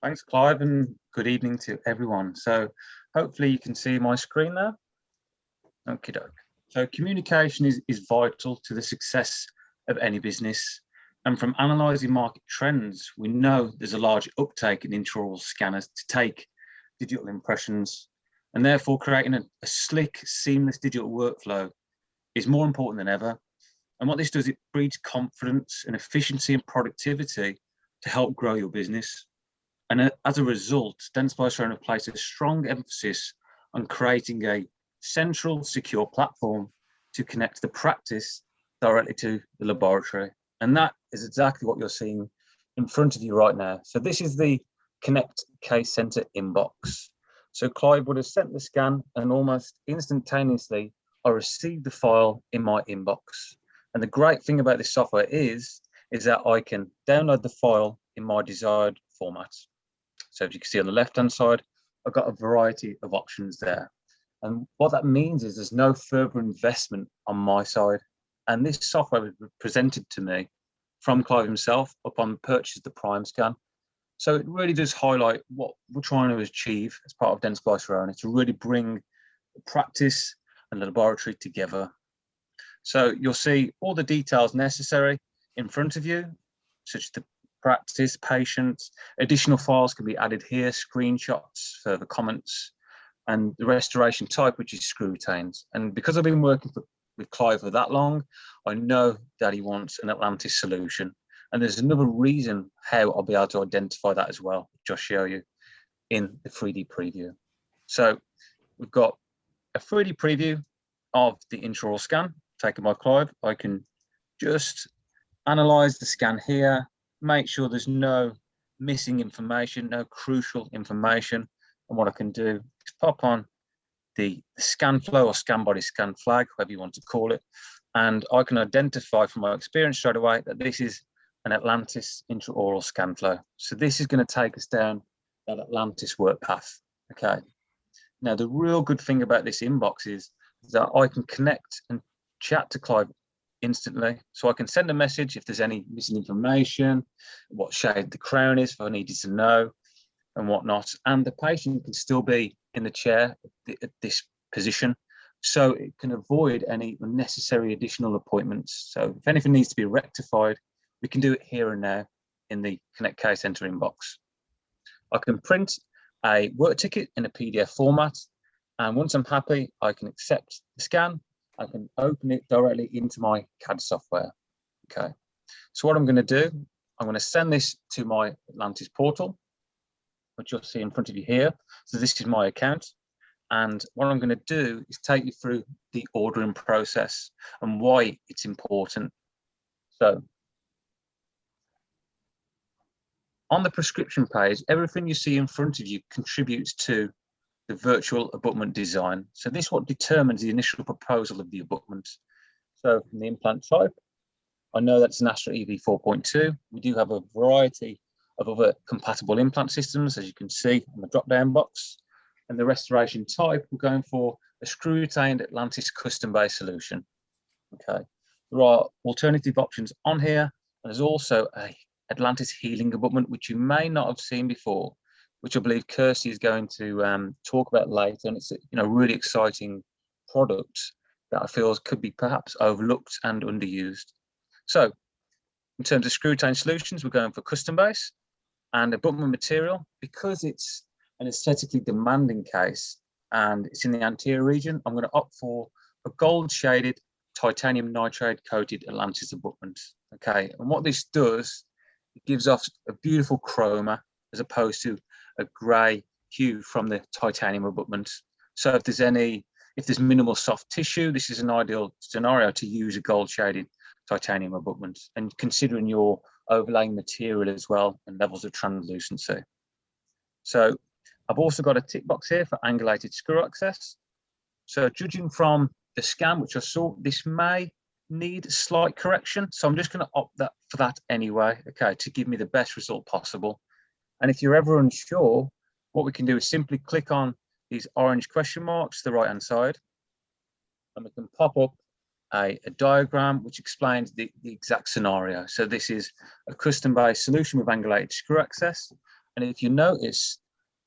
Thanks, Clive, and good evening to everyone. So hopefully you can see my screen there. Okie doke. So communication is vital to the success of any business. And from analysing market trends, we know there's a large uptake in intraoral scanners to take digital impressions, and therefore creating a slick, seamless digital workflow is more important than ever. And what this does, it breeds confidence and efficiency and productivity to help grow your business. And as a result, Dentsply Sirona placed a strong emphasis on creating a central, secure platform to connect the practice directly to the laboratory. And that is exactly what you're seeing in front of you right now. So this is the Connect Case Center inbox. So Clive would have sent the scan, and almost instantaneously, I received the file in my inbox. And the great thing about this software is that I can download the file in my desired format. So as you can see on the left-hand side, I've got a variety of options there. And what that means is there's no further investment on my side. And this software was presented to me from Clive himself upon purchase of the Prime scan. So it really does highlight what we're trying to achieve as part of Dentsply Sirona, to really bring the practice and the laboratory together. So you'll see all the details necessary in front of you, such as the practice, patients. Additional files can be added here, screenshots, further comments, and the restoration type, which is screw retains. And because I've been working with Clive for that long, I know that he wants an Atlantis solution. And there's another reason how I'll be able to identify that as well, which I'll show you in the 3D preview. So we've got a 3D preview of the intraoral scan taken by Clive. I can just analyze the scan here, make sure there's no missing information, no crucial information. And what I can do is pop on the scan flow or scan body scan flag, whatever you want to call it. And I can identify from my experience straight away that this is an Atlantis intraoral scan flow. So this is going to take us down that Atlantis work path. Okay. Now, the real good thing about this inbox is that I can connect and chat to Clive instantly. So I can send a message if there's any missing information, what shade the crown is, if I needed to know, and whatnot. And the patient can still be in the chair at this position, so it can avoid any unnecessary additional appointments. So if anything needs to be rectified, we can do it here and now in the Connect Case Center inbox. I can print a work ticket in a PDF format, and once I'm happy, I can accept the scan. I can open it directly into my CAD software. Okay, so what I'm going to do, I'm going to send this to my Atlantis portal, which you'll see in front of you here. So this is my account. And what I'm going to do is take you through the ordering process and why it's important. So on the prescription page, everything you see in front of you contributes to the virtual abutment design. So this is what determines the initial proposal of the abutment. So from the implant type, I know that's an Astra EV 4.2. We do have a variety of other compatible implant systems, as you can see on the drop-down box. And the restoration type, we're going for a screw-retained Atlantis custom-based solution. Okay, there are alternative options on here, and there's also a Atlantis healing abutment, which you may not have seen before, which I believe Kirsty is going to talk about later. And it's a really exciting product that I feel could be perhaps overlooked and underused. So in terms of screw-retained solutions, we're going for custom-based and abutment material. Because it's an aesthetically demanding case and it's in the anterior region, I'm going to opt for a gold shaded titanium nitride coated Atlantis abutment. Okay, and what this does, it gives off a beautiful chroma as opposed to a grey hue from the titanium abutment. So if there's minimal soft tissue, this is an ideal scenario to use a gold shaded titanium abutment, and considering your overlaying material as well and levels of translucency. So I've also got a tick box here for angulated screw access. So judging from the scan, which I saw, this may need slight correction. So I'm just going to opt for that anyway, okay, to give me the best result possible. And if you're ever unsure, what we can do is simply click on these orange question marks to the right-hand side, and we can pop up a diagram which explains the exact scenario. So this is a custom-based solution with angulated screw access. And if you notice,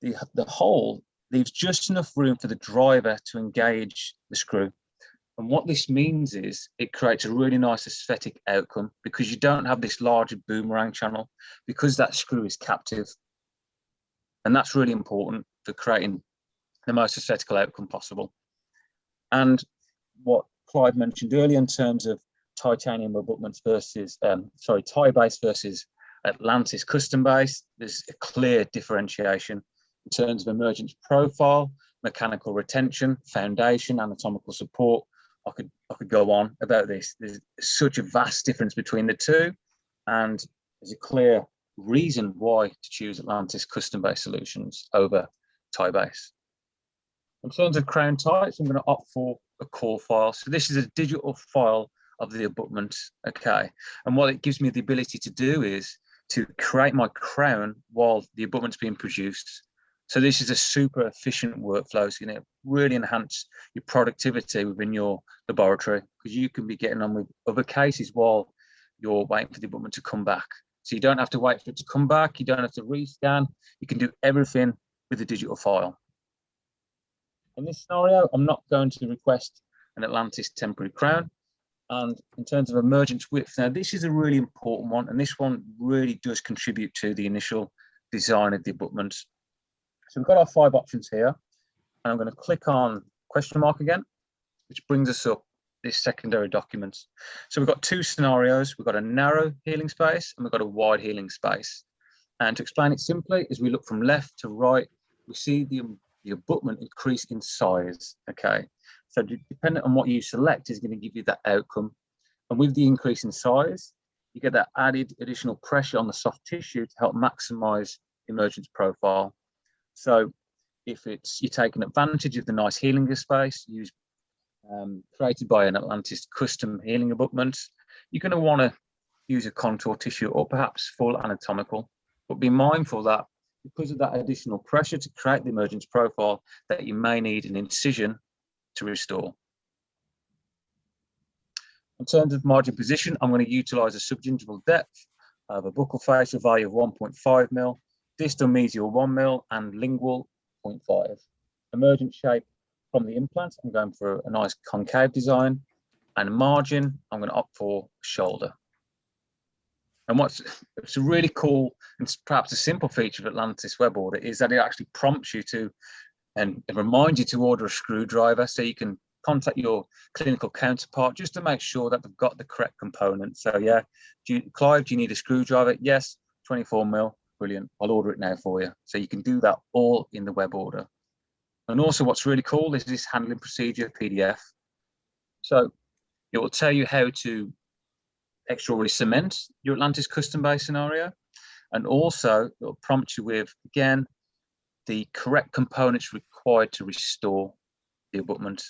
the hole leaves just enough room for the driver to engage the screw. And what this means is it creates a really nice aesthetic outcome because you don't have this larger boomerang channel because that screw is captive. And that's really important for creating the most aesthetical outcome possible. And what Clive mentioned earlier in terms of titanium abutments versus, tie-based versus Atlantis custom base, there's a clear differentiation in terms of emergence profile, mechanical retention, foundation, anatomical support. I could go on about this. There's such a vast difference between the two, and there's a clear reason why to choose Atlantis custom base solutions over tie base. In terms of crown types, I'm going to opt for a core file. So this is a digital file of the abutment, okay? And what it gives me the ability to do is to create my crown while the abutment's being produced. So this is a super efficient workflow. It's going to really enhance your productivity within your laboratory, because you can be getting on with other cases while you're waiting for the abutment to come back. So you don't have to wait for it to come back. You don't have to rescan. You can do everything with a digital file. In this scenario, I'm not going to request an Atlantis temporary crown. And in terms of emergence width, now this is a really important one, and this one really does contribute to the initial design of the abutment. So we've got our 5 options here, and I'm going to click on question mark again, which brings us up this secondary document. So we've got 2 scenarios. We've got a narrow healing space and we've got a wide healing space. And to explain it simply, as we look from left to right, we see the abutment increase in size, okay? So depending on what you select is going to give you that outcome. And with the increase in size, you get that added additional pressure on the soft tissue to help maximize emergence profile. So if you're taking advantage of the nice healing space created by an Atlantis custom healing abutment, you're going to want to use a contour tissue or perhaps full anatomical. But be mindful that because of that additional pressure to create the emergence profile, that you may need an incision to restore. In terms of margin position, I'm going to utilize a subgingival depth of a buccal facial value of 1.5 mil, distal mesial 1 mil, and lingual 0.5. Emergent shape from the implant, I'm going for a nice concave design, and margin, I'm going to opt for shoulder. And it's a really cool and perhaps a simple feature of Atlantis Web Order is that it actually prompts you to and reminds you to order a screwdriver, so you can contact your clinical counterpart just to make sure that they've got the correct components. So yeah, Clive, do you need a screwdriver? Yes, 24 mil, brilliant. I'll order it now for you. So you can do that all in the web order. And also what's really cool is this handling procedure PDF. So it will tell you how to extraorally cement your Atlantis custom base scenario. And also it will prompt you with, again, the correct components required to restore the abutment.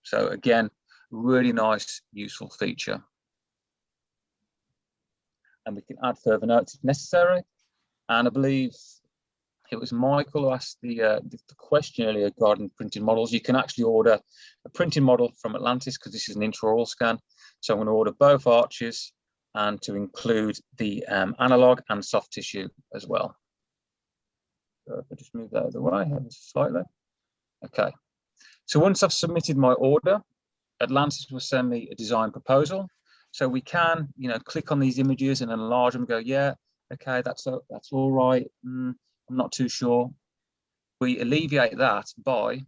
So again, really nice, useful feature. And we can add further notes if necessary. And I believe it was Michael who asked the question earlier regarding printed models. You can actually order a printed model from Atlantis because this is an intraoral scan. So I'm going to order both arches and to include the analog and soft tissue as well. So if I just move that out of the way slightly. Okay. So once I've submitted my order, Atlantis will send me a design proposal. So we can, click on these images and enlarge them and go, yeah, okay, that's all right. I'm not too sure. We alleviate that by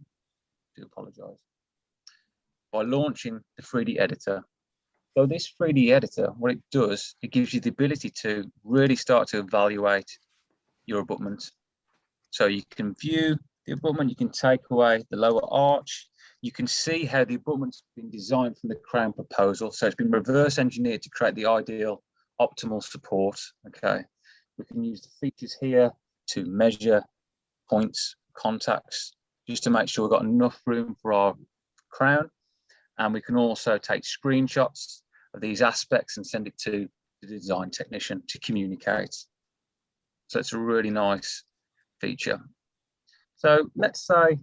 launching the 3D editor. So this 3D editor, what it does, it gives you the ability to really start to evaluate your abutment. So you can view the abutment, you can take away the lower arch, you can see how the abutment's been designed from the crown proposal. So it's been reverse engineered to create the ideal optimal support, okay? We can use the features here to measure points, contacts, just to make sure we've got enough room for our crown. And we can also take screenshots of these aspects and send it to the design technician to communicate. So it's a really nice feature. So let's say,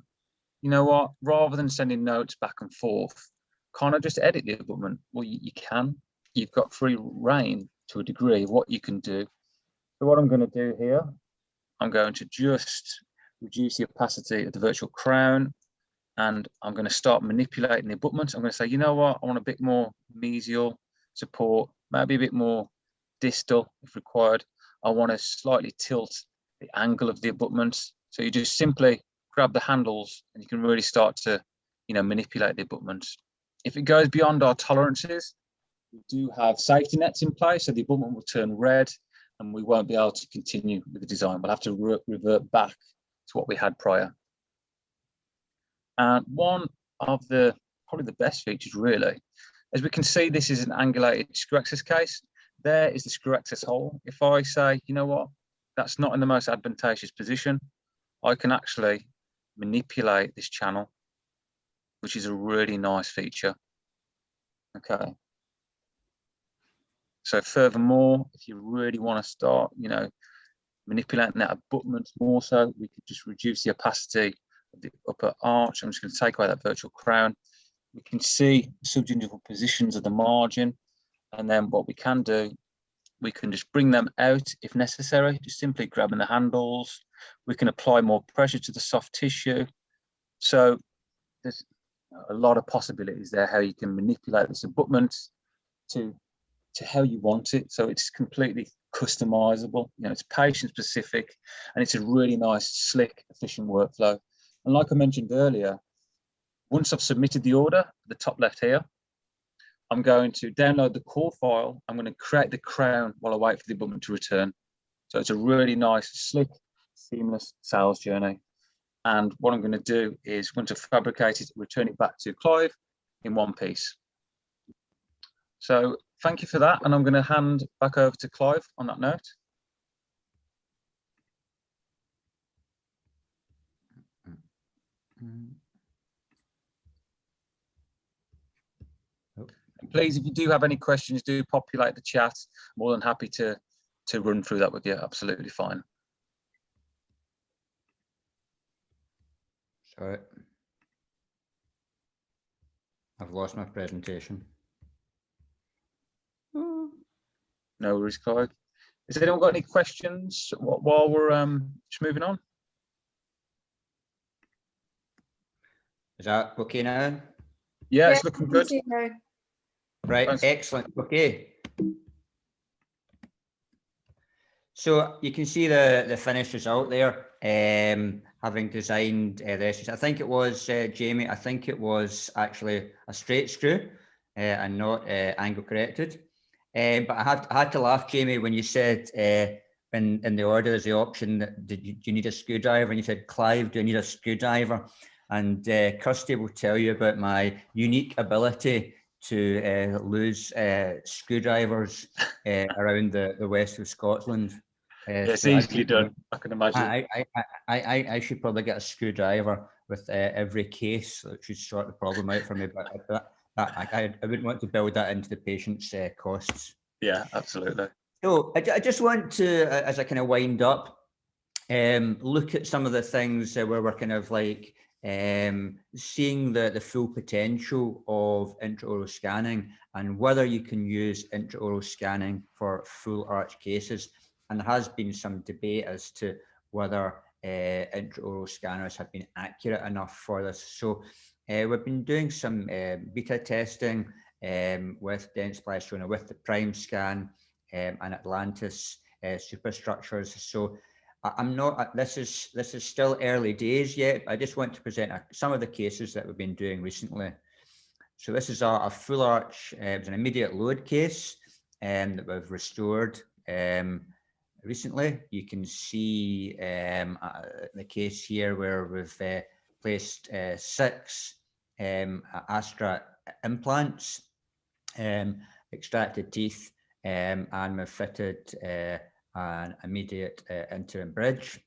you know what, rather than sending notes back and forth, can't I just edit the abutment? Well, you can. You've got free reign to a degree of what you can do. So what I'm going to do here, I'm going to just reduce the opacity of the virtual crown, and I'm going to start manipulating the abutment. I'm going to say, you know what, I want a bit more mesial support, maybe a bit more distal if required. I want to slightly tilt the angle of the abutment. So you just simply grab the handles and you can really start to, manipulate the abutment. If it goes beyond our tolerances, we do have safety nets in place, so the abutment will turn red and we won't be able to continue with the design. We'll have to revert back to what we had prior. And one of the, probably the best features really, as we can see, this is an angulated screw access case. There is the screw access hole. If I say, you know what, that's not in the most advantageous position, I can actually manipulate this channel, which is a really nice feature. Okay. So furthermore, if you really want to start, you know, manipulating that abutment more so, we could just reduce the opacity of the upper arch. I'm just going to take away that virtual crown. We can see subgingival positions of the margin. And then what we can do, we can just bring them out if necessary, just simply grabbing the handles. We can apply more pressure to the soft tissue. So there's a lot of possibilities there, how you can manipulate this abutment to how you want it. So it's completely customizable. You know, it's patient specific, and it's a really nice, slick, efficient workflow. And like I mentioned earlier, once I've submitted the order, the top left here, I'm going to download the core file. I'm going to create the crown while I wait for the abutment to return. So it's a really nice, slick, seamless sales journey. And what I'm going to do is, once I've fabricated, return it back to Clive in one piece. So thank you for that. And I'm going to hand back over to Clive on that note. And please, if you do have any questions, do populate the chat. More than happy to run through that with you. Absolutely fine. Sorry, I've lost my presentation. No worries, Clive. Has anyone got any questions while we're just moving on? Is that okay now? Yeah, it's looking good. Right, Thanks. excellent. Okay. So you can see the finished result there, having designed this. I think it was, Jamie, I think it was actually a straight screw and not angle corrected. But I had to laugh, Jamie, when you said in the order there's the option that do you need a screwdriver? And you said, Clive, do you need a screwdriver? And Kirsty will tell you about my unique ability to lose screwdrivers around the west of Scotland. It's so easily done, I can imagine. I should probably get a screwdriver with every case. That should sort the problem out for me. But I wouldn't want to build that into the patient's costs. Yeah, absolutely. So I just want to, as I kind of wind up, look at some of the things where we're kind of like seeing the full potential of intraoral scanning and whether you can use intraoral scanning for full arch cases. And there has been some debate as to whether intraoral scanners have been accurate enough for this. So we've been doing some beta testing with Dentsply with the Prime Scan and Atlantis superstructures. So I'm not, this is still early days yet. I just want to present some of the cases that we've been doing recently. So this is a full arch, it was an immediate load case that we've restored recently. You can see the case here where we've placed 6 Astra implants, extracted teeth, and we've fitted an immediate interim bridge.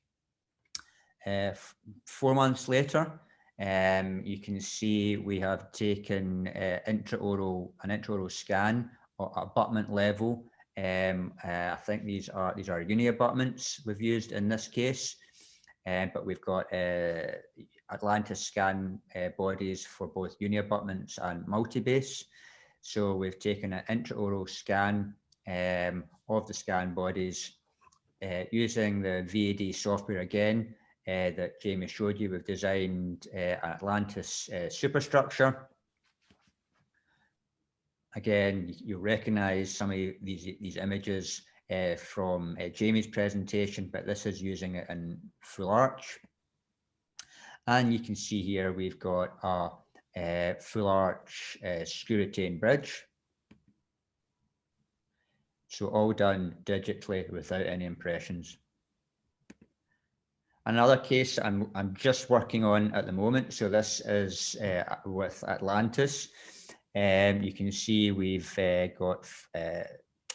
4 months later, you can see we have taken an intraoral scan at abutment level. I think these are uni abutments we've used in this case, but we've got Atlantis scan bodies for both uni abutments and multi-base. So we've taken an intraoral scan of the scan bodies using the VAD software again that Jamie showed you. We've designed an Atlantis superstructure. Again, you recognize some of these images from Jamie's presentation, but this is using it in full arch. And you can see here we've got a full arch screw retain bridge. So all done digitally without any impressions. Another case I'm just working on at the moment. So this is with Atlantis. You can see we've got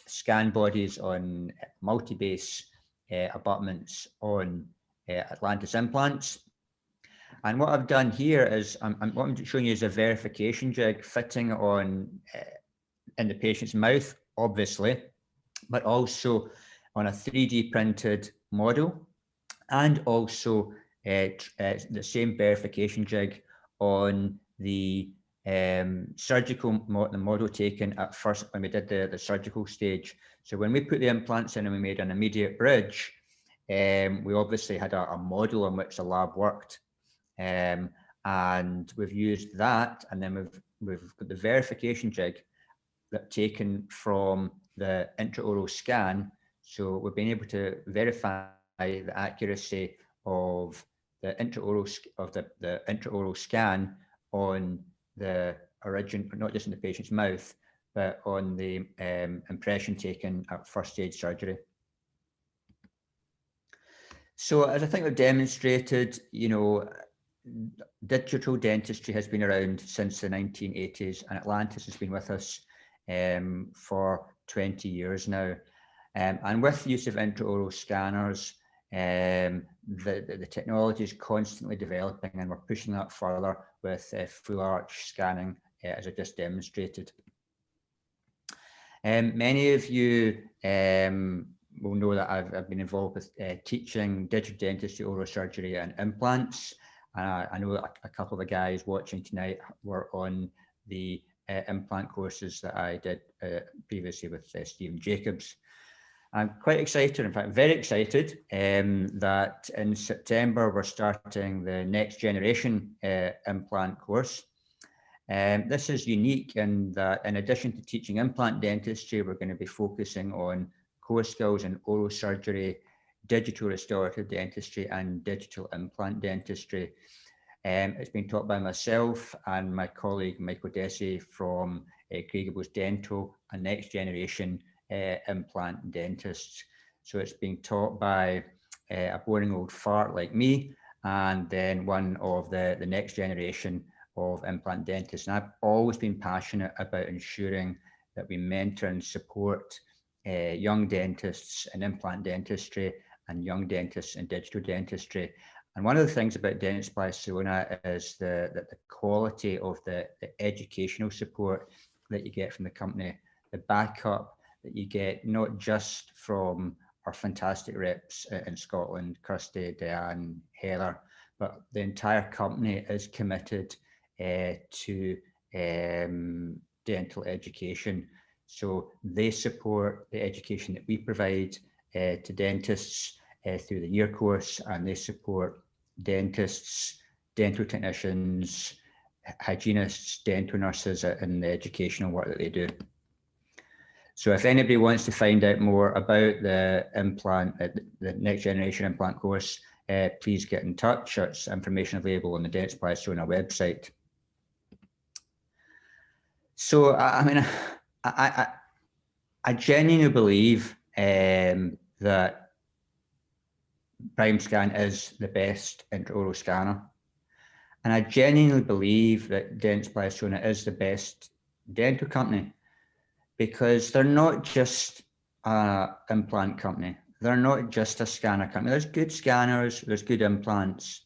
scan bodies on multi-base abutments on Atlantis implants. And what I've done here is what I'm showing you is a verification jig fitting on in the patient's mouth, obviously, but also on a 3D printed model, and also the same verification jig on the surgical the model taken at first when we did the surgical stage. So when we put the implants in and we made an immediate bridge, we obviously had a model on which the lab worked, and we've used that, and then we've got the verification jig that taken from the intraoral scan. So we've been able to verify the accuracy of the intraoral scan on the origin, not just in the patient's mouth, but on the impression taken at first stage surgery. So as I think we've demonstrated, you know, digital dentistry has been around since the 1980s, and Atlantis has been with us for 20 years now. And with the use of intraoral scanners, the technology is constantly developing, and we're pushing that further with full arch scanning, as I just demonstrated. Many of you will know that I've been involved with teaching digital dentistry, oral surgery and implants. I know that a couple of the guys watching tonight were on the implant courses that I did previously with Stephen Jacobs. I'm quite excited, in fact, very excited, that in September we're starting the next generation implant course. This is unique in that, in addition to teaching implant dentistry, we're going to be focusing on core skills in oral surgery, digital restorative dentistry, and digital implant dentistry. It's been taught by myself and my colleague Michael Desi from Craigable's Dental, a next generation implant dentists. So it's being taught by a boring old fart like me, and then one of the next generation of implant dentists. And I've always been passionate about ensuring that we mentor and support young dentists in implant dentistry and young dentists in digital dentistry. And one of the things about Dentsply Sona is the quality of the educational support that you get from the company, the backup that you get, not just from our fantastic reps in Scotland, Kirsty, Diane, Heather, but the entire company is committed to dental education. So they support the education that we provide to dentists through the year course, and they support dentists, dental technicians, hygienists, dental nurses in the educational work that they do. So if anybody wants to find out more about the implant, the next generation implant course, please get in touch. There's information available on the Dentsply Sona website. So I mean, I genuinely believe that PrimeScan is the best intraoral scanner. And I genuinely believe that Dentsply Sona is the best dental company, because they're not just an implant company. They're not just a scanner company. There's good scanners, there's good implants,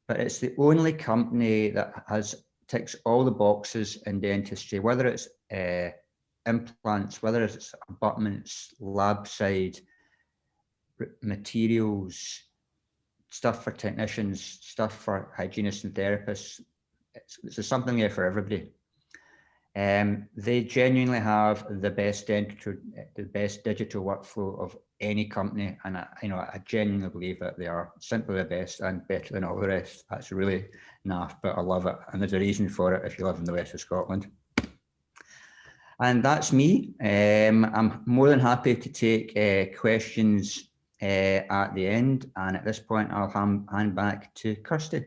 but it's the only company that ticks all the boxes in dentistry, whether it's implants, whether it's abutments, lab side, materials, stuff for technicians, stuff for hygienists and therapists. There's something there for everybody. They genuinely have the best digital workflow of any company, and I genuinely believe that they are simply the best and better than all the rest. That's really naff, but I love it, and there's a reason for it if you live in the west of Scotland. And that's me. I'm more than happy to take questions at the end, and at this point I'll hand back to Kirsty.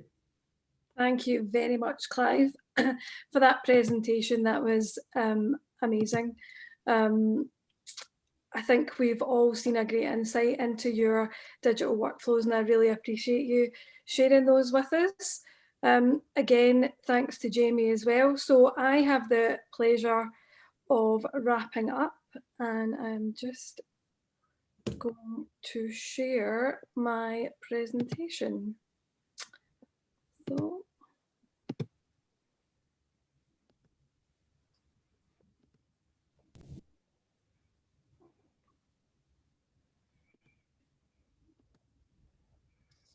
Thank you very much, Clive, for that presentation. That was amazing. I think we've all seen a great insight into your digital workflows, and I really appreciate you sharing those with us. Again, thanks to Jamie as well. So I have the pleasure of wrapping up, and I'm just going to share my presentation.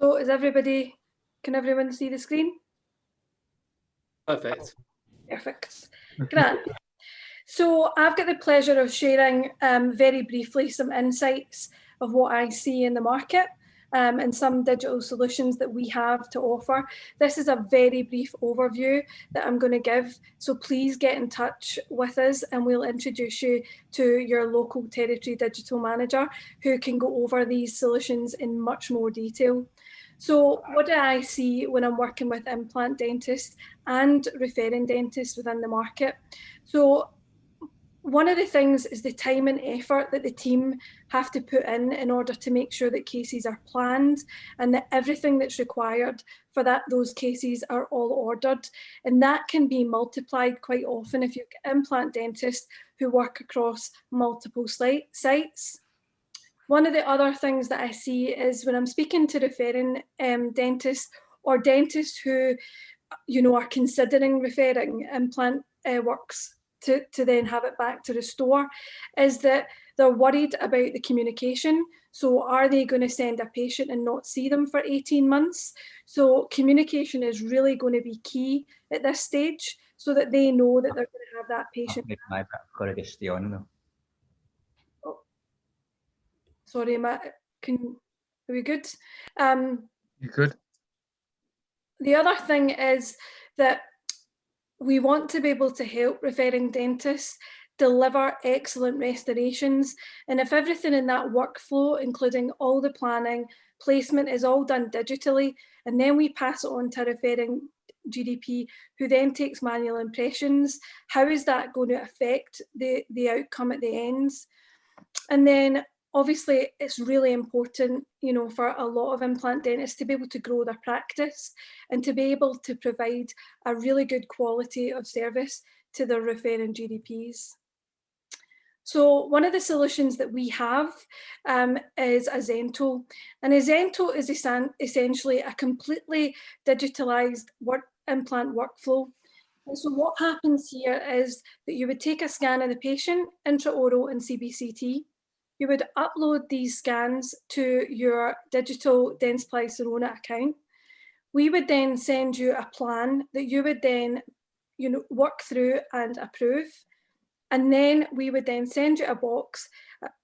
So is everybody, can everyone see the screen? Perfect. Perfect. Grant. So I've got the pleasure of sharing very briefly some insights of what I see in the market and some digital solutions that we have to offer. This is a very brief overview that I'm going to give, so please get in touch with us and we'll introduce you to your local territory digital manager who can go over these solutions in much more detail. So what do I see when I'm working with implant dentists and referring dentists within the market? So one of the things is the time and effort that the team have to put in order to make sure that cases are planned and that everything that's required for those cases are all ordered. And that can be multiplied quite often if you've got implant dentists who work across multiple sites. One of the other things that I see is when I'm speaking to referring dentists or dentists who, are considering referring implant works to then have it back to the store, is that they're worried about the communication. So are they going to send a patient and not see them for 18 months? So communication is really going to be key at this stage so that they know that they're going to have that patient. I've got to stay on though. Oh, sorry, Matt, are we good? You good? The other thing is that we want to be able to help referring dentists deliver excellent restorations. And if everything in that workflow, including all the planning, placement, is all done digitally, and then we pass it on to a referring GDP who then takes manual impressions, how is that going to affect the outcome at the ends? And then obviously it's really important, for a lot of implant dentists to be able to grow their practice and to be able to provide a really good quality of service to their referring GDPs. So one of the solutions that we have is a Zento, and a Zento is essentially a completely digitalized implant workflow. And so what happens here is that you would take a scan of the patient, intraoral and CBCT. You would upload these scans to your digital Dentsply Sirona account. We would then send you a plan that you would then work through and approve. And then we would then send you a box,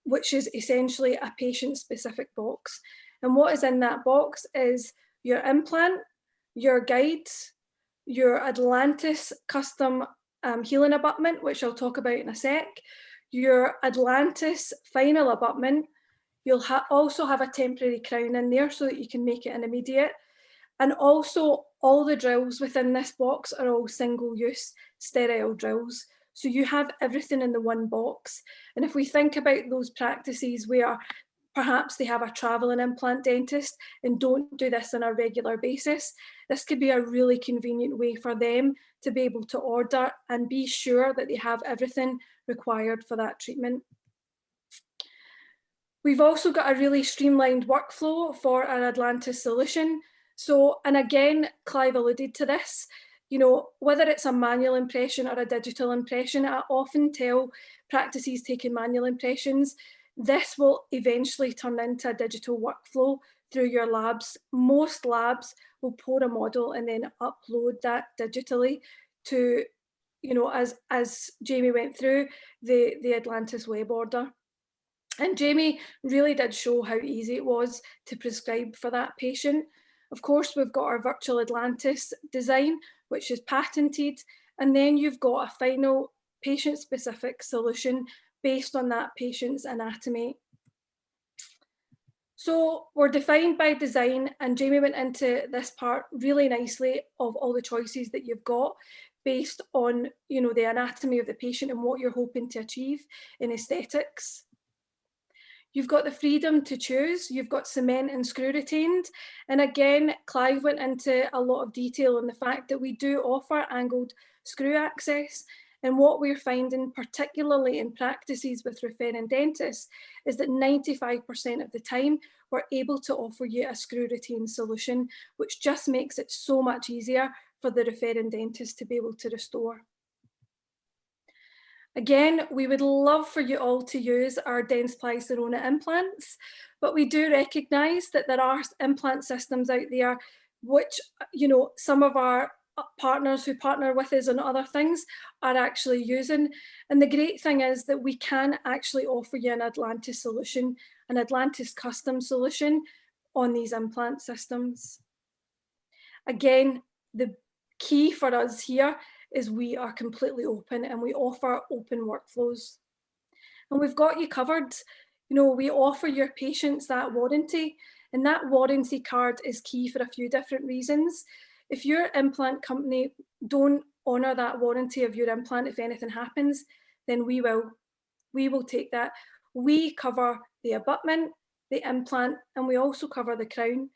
which is essentially a patient-specific box. And what is in that box is your implant, your guides, your Atlantis custom healing abutment, which I'll talk about in a sec, your Atlantis final abutment. You'll also have a temporary crown in there so that you can make it an immediate. And also all the drills within this box are all single-use sterile drills. So you have everything in the one box. And if we think about those practices where perhaps they have a traveling implant dentist and don't do this on a regular basis, this could be a really convenient way for them to be able to order and be sure that they have everything required for that treatment. We've also got a really streamlined workflow for our Atlantis solution. So, and again, Clive alluded to this, whether it's a manual impression or a digital impression, I often tell practices taking manual impressions, this will eventually turn into a digital workflow through your labs. Most labs will pour a model and then upload that digitally to, as Jamie went through, the Atlantis web order. And Jamie really did show how easy it was to prescribe for that patient. Of course, we've got our virtual Atlantis design, which is patented, and then you've got a final patient-specific solution based on that patient's anatomy. So we're defined by design, and Jamie went into this part really nicely of all the choices that you've got based on, the anatomy of the patient and what you're hoping to achieve in aesthetics. You've got the freedom to choose. You've got cement and screw retained. And again, Clive went into a lot of detail on the fact that we do offer angled screw access. And what we're finding, particularly in practices with referring dentists, is that 95% of the time, we're able to offer you a screw retained solution, which just makes it so much easier for the referring dentist to be able to restore. Again, we would love for you all to use our Dentsply Sirona implants, but we do recognise that there are implant systems out there which, you know, some of our partners who partner with us on other things are actually using. And the great thing is that we can actually offer you an Atlantis solution, an Atlantis custom solution on these implant systems. Again, the key for us here is we are completely open and we offer open workflows. And we've got you covered. You know, we offer your patients that warranty, and that warranty card is key for a few different reasons. If your implant company don't honour that warranty of your implant, if anything happens, then we will. We will take that. We cover the abutment, the implant, and we also cover the crown.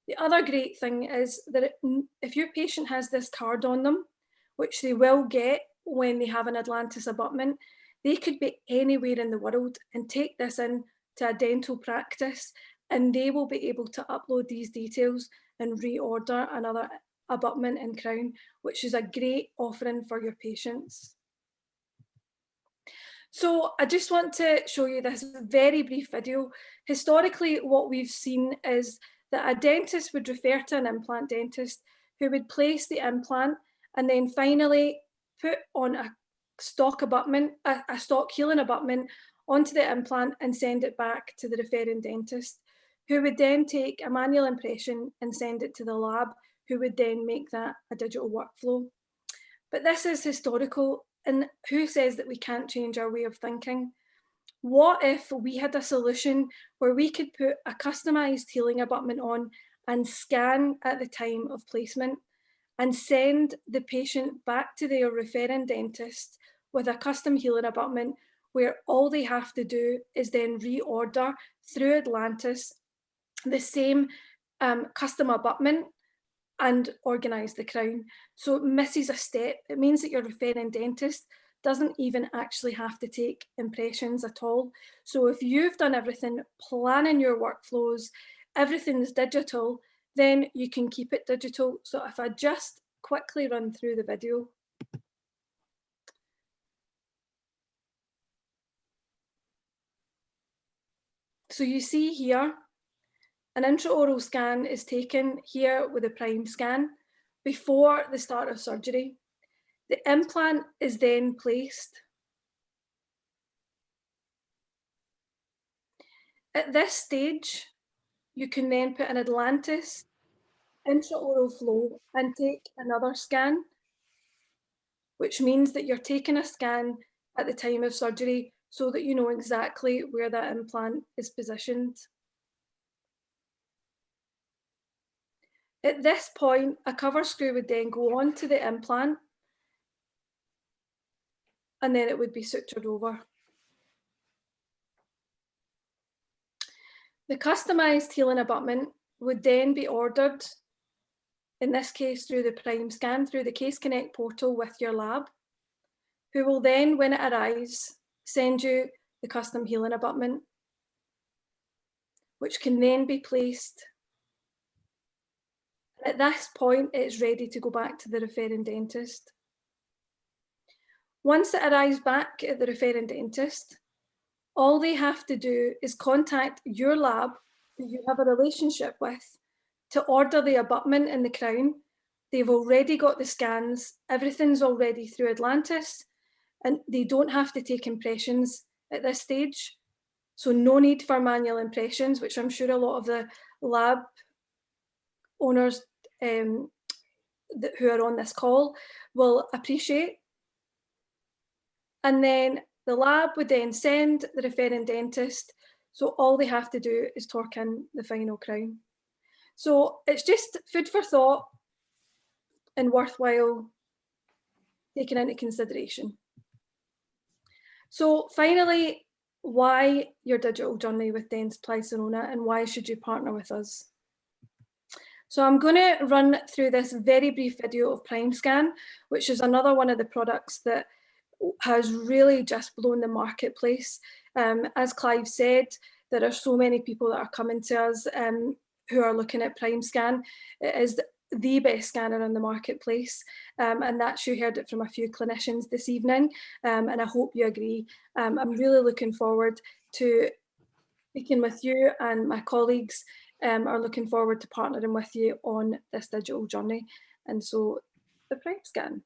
The other great thing is that if your patient has this card on them, which they will get when they have an Atlantis abutment, they could be anywhere in the world and take this in to a dental practice, and they will be able to upload these details and reorder another abutment and crown, which is a great offering for your patients. So I just want to show you this very brief video. Historically, what we've seen is that a dentist would refer to an implant dentist who would place the implant and then finally put on a stock abutment, a stock healing abutment onto the implant and send it back to the referring dentist, who would then take a manual impression and send it to the lab, who would then make that a digital workflow. But this is historical, and who says that we can't change our way of thinking? What if we had a solution where we could put a customised healing abutment on and scan at the time of placement and send the patient back to their referring dentist with a custom healing abutment, where all they have to do is then reorder through Atlantis the same custom abutment and organise the crown. So it misses a step. It means that your referring dentist doesn't even actually have to take impressions at all. So if you've done everything, planning your workflows, everything's digital, then you can keep it digital. So if I just quickly run through the video. So you see here, an intraoral scan is taken here with a prime scan before the start of surgery. The implant is then placed. At this stage, you can then put an Atlantis intraoral flow and take another scan, which means that you're taking a scan at the time of surgery so that you know exactly where that implant is positioned. At this point, a cover screw would then go onto the implant and then it would be sutured over. The customised healing abutment would then be ordered, in this case through the prime scan, through the Case Connect portal with your lab, who will then, when it arrives, send you the custom healing abutment, which can then be placed. At this point, it's ready to go back to the referring dentist. Once it arrives back at the referring dentist, all they have to do is contact your lab, who you have a relationship with, to order the abutment and the crown. They've already got the scans, everything's already through Atlantis, and they don't have to take impressions at this stage. So no need for manual impressions, which I'm sure a lot of the lab owners who are on this call will appreciate. And then the lab would then send the referring dentist, so all they have to do is torque in the final crown. So it's just food for thought and worthwhile taking into consideration. So finally, why your digital journey with Dentsply Sirona and why should you partner with us? So I'm going to run through this very brief video of PrimeScan, which is another one of the products that has really just blown the marketplace. As Clive said, there are so many people that are coming to us who are looking at PrimeScan. It is the best scanner in the marketplace, and that's, you heard it from a few clinicians this evening, and I hope you agree. I'm really looking forward to speaking with you, and my colleagues are looking forward to partnering with you on this digital journey. And so the PrimeScan.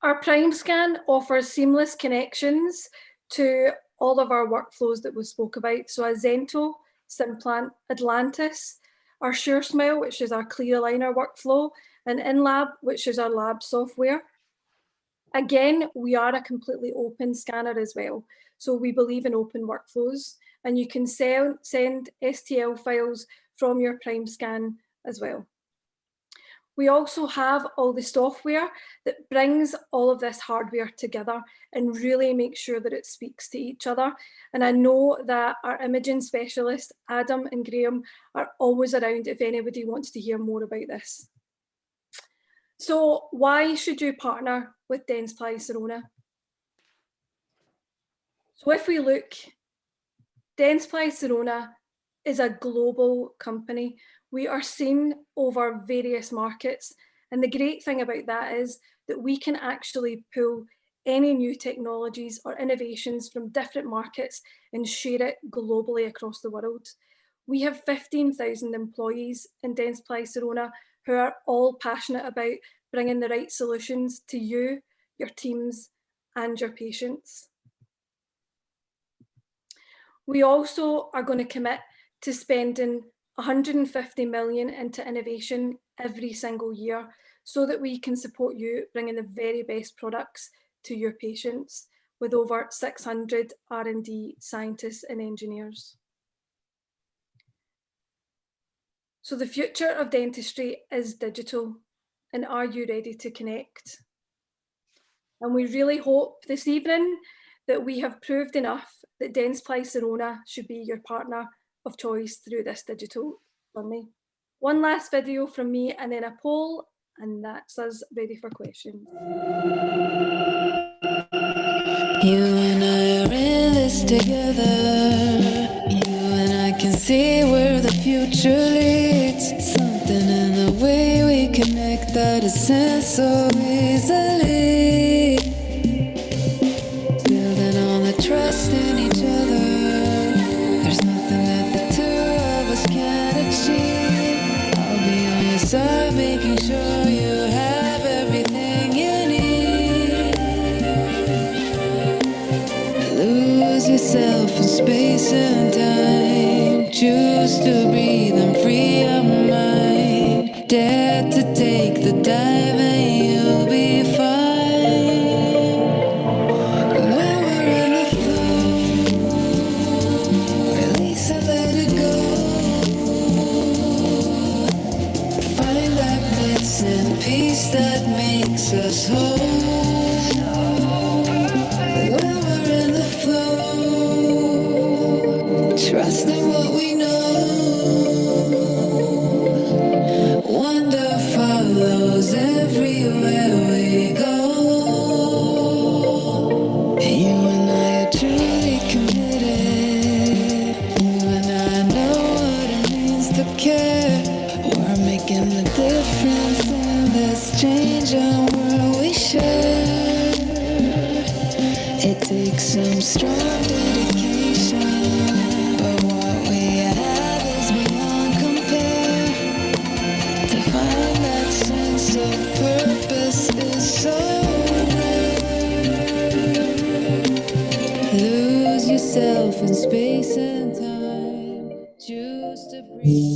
Our PrimeScan offers seamless connections to all of our workflows that we spoke about. So Azento, Implant, Atlantis, our SureSmile, which is our clear aligner workflow, and InLab, which is our lab software. Again, we are a completely open scanner as well. So we believe in open workflows, and you can send STL files from your PrimeScan as well. We also have all the software that brings all of this hardware together and really makes sure that it speaks to each other. And I know that our imaging specialists, Adam and Graham, are always around if anybody wants to hear more about this. So why should you partner with Dentsply Sirona? So if we look, Dentsply Sirona is a global company. We are seen over various markets. And the great thing about that is that we can actually pull any new technologies or innovations from different markets and share it globally across the world. We have 15,000 employees in Dentsply Sirona who are all passionate about bringing the right solutions to you, your teams, and your patients. We also are going to commit to spending 150 million into innovation every single year so that we can support you bringing the very best products to your patients with over 600 R&D scientists and engineers. So the future of dentistry is digital, and are you ready to connect? And we really hope this evening that we have proved enough that Dentsply Sirona should be your partner of choice through this digital journey. One last video from me and then a poll, and that's us ready for questions. You and I are in this together. You and I can see where the future leads. Something in the way we connect that is sent so easily. Building on the trust in each other. There's nothing that the two of us can't achieve. I'll be on your side, making sure you have everything you need. Lose yourself in space and time. Choose to breathe and free your mind. Dare to take the dive and you'll be fine. When we're in the flow, release and let it go. Find that missing piece that makes us whole. When we're in the flow, trust in what we know. am the difference in this changing world we share. It takes some strong dedication, but what we have is beyond compare. To find that sense of purpose is so rare. Lose yourself in space and time. Choose to breathe.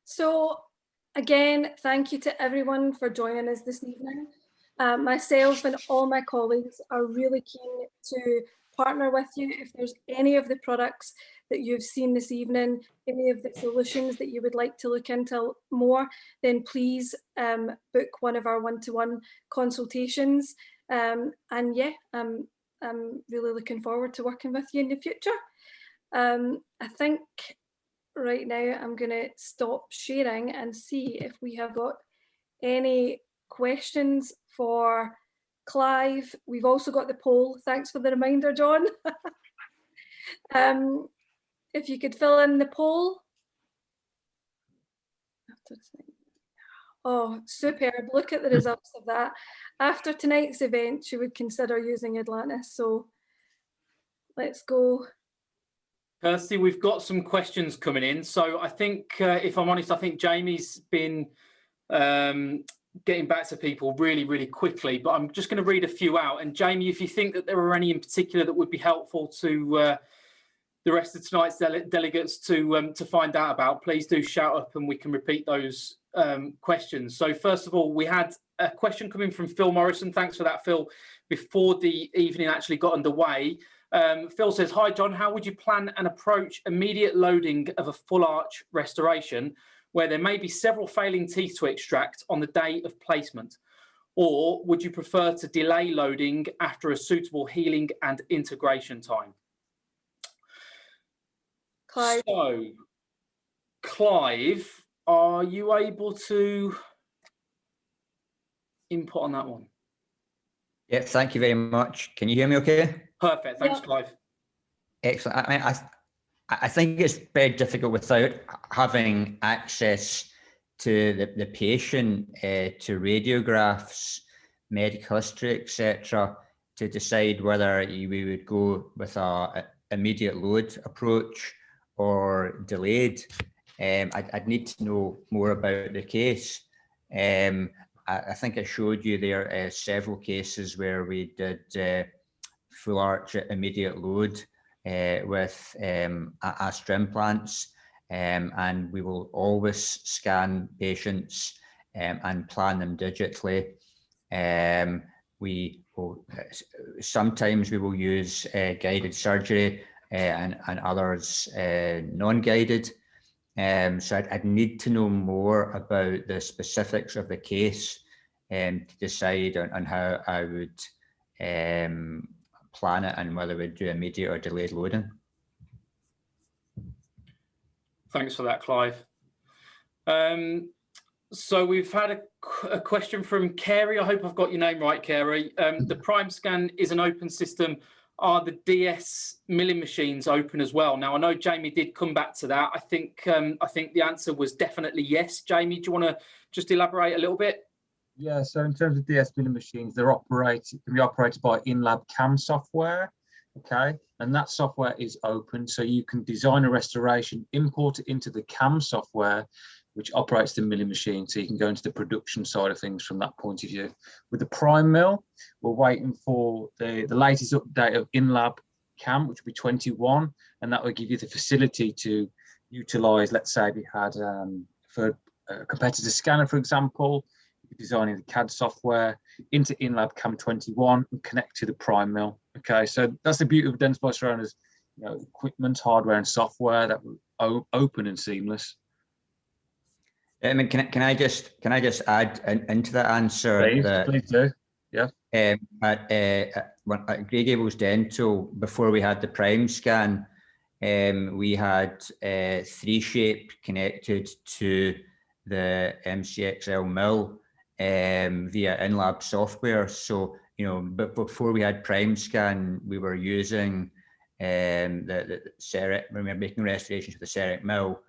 So again, thank you to everyone for joining us this evening. Myself and all my colleagues are really keen to partner with you. If there's any of the products that you've seen this evening, any of the solutions that you would like to look into more, then please book one of our one-to-one consultations. And yeah, I'm really looking forward to working with you in the future. I think right now I'm going to stop sharing and see if we have got any questions for Clive. We've also got the poll. Thanks for the reminder, John. If you could fill in the poll. Oh, superb. Look at the results of that. After tonight's event, she would consider using Atlantis. So let's go. Kirsty, we've got some questions coming in. So I think, if I'm honest, I think Jamie's been getting back to people really, really quickly, but I'm just going to read a few out. And Jamie, if you think that there are any in particular that would be helpful to the rest of tonight's delegates to find out about, please do shout up and we can repeat those questions. So first of all, we had a question coming from Phil Morrison. Thanks for that, Phil, before the evening actually got underway. Phil says, hi, John, how would you plan and approach immediate loading of a full arch restoration where there may be several failing teeth to extract on the day of placement? Or would you prefer to delay loading after a suitable healing and integration time? Clive. So, Clive, are you able to input on that one? Yeah, thank you very much. Can you hear me okay? Perfect. Thanks, Yeah. Clive. Excellent. I think it's very difficult without having access to the patient, to radiographs, medical history, etc., to decide whether we would go with a immediate load approach or delayed. I'd need to know more about the case. I think I showed you there several cases where we did full arch immediate load with Astra implants, and we will always scan patients and plan them digitally. We will sometimes we will use guided surgery and others non-guided. So I'd need to know more about the specifics of the case to decide on how I would plan it and whether we'd do immediate or delayed loading. Thanks for that, Clive. So we've had a question from Carey. I hope I've got your name right, Carey. The Prime Scan is an open system. Are the DS milling machines open as well? Now, I know Jamie did come back to that. I think the answer was definitely yes. Jamie, do you want to just elaborate a little bit? Yeah, so in terms of DS milling machines, can be operated by in-lab CAM software, okay? And that software is open, so you can design a restoration, import it into the CAM software, which operates the milling machine, so you can go into the production side of things from that point of view. With the Prime Mill, we're waiting for the latest update of in-lab CAM, which will be 21, and that will give you the facility to utilize, let's say we had for a competitor scanner, for example, designing the CAD software into in-lab CAM 21 and connect to the Prime Mill. Okay, so that's the beauty of Dentsply Sirona's, equipment, hardware, and software that were open and seamless. I mean, can I just add into that answer? Please do. Yeah. At Grey Gables Dental, before we had the Prime Scan, we had 3Shape connected to the MCXL mill via in-lab software. So, but before we had Prime Scan, we were using the CEREC, when we're making restorations with the CEREC mill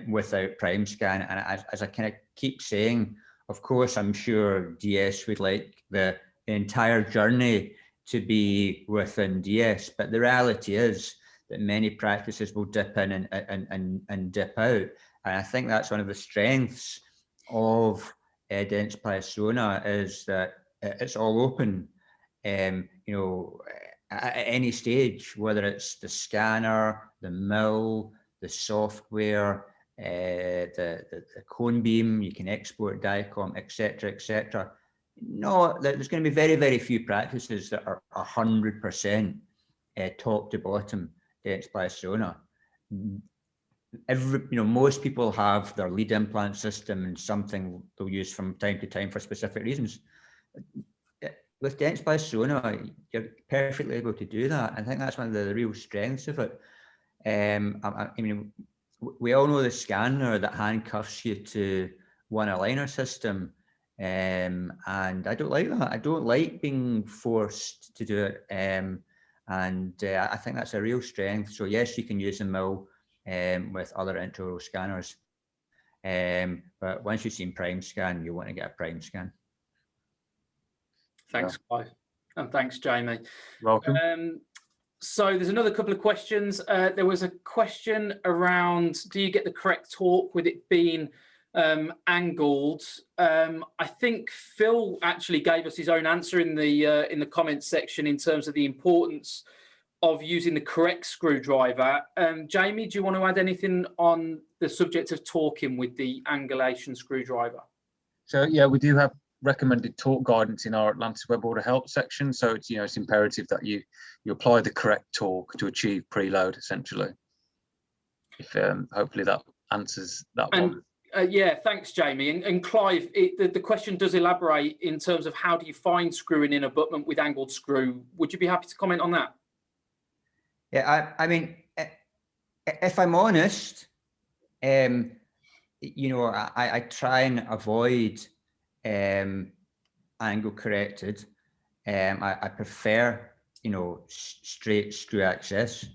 without prime scan. And as I kind of keep saying, of course, I'm sure DS would like the entire journey to be within DS, but the reality is that many practices will dip in and dip out. And I think that's one of the strengths of Dentsply Sirona, is that it's all open. You know, at any stage, whether it's the scanner, the mill, the software, the cone beam, you can export DICOM, etc., etc. No, there's going to be very, very few practices that are 100% top to bottom Dentsply Sirona. Most people have their lead implant system and something they'll use from time to time for specific reasons. With Dentsply Sirona, you're perfectly able to do that. I think that's one of the real strengths of it. I mean, we all know the scanner that handcuffs you to one aligner system, and I don't like that. I don't like being forced to do it, and I think that's a real strength. So yes, you can use the mill with other intraoral scanners, but once you've seen prime scan, you want to get a prime scan. Thanks, Clive, and thanks, Jamie. Welcome. So there's another couple of questions. There was a question around, do you get the correct torque with it being angled? I think Phil actually gave us his own answer in the comments section in terms of the importance of using the correct screwdriver. Jamie, do you want to add anything on the subject of torquing with the angulation screwdriver? So yeah, we do have recommended torque guidance in our Atlantis Web Order Help section. So it's, you know, it's imperative that you apply the correct torque to achieve preload, essentially. If hopefully that answers that one. Yeah, thanks, Jamie. And Clive, the question does elaborate in terms of how do you find screwing in abutment with angled screw. Would you be happy to comment on that? Yeah, I mean, if I'm honest, you know, I try and avoid angle corrected. I prefer, you know, straight screw access.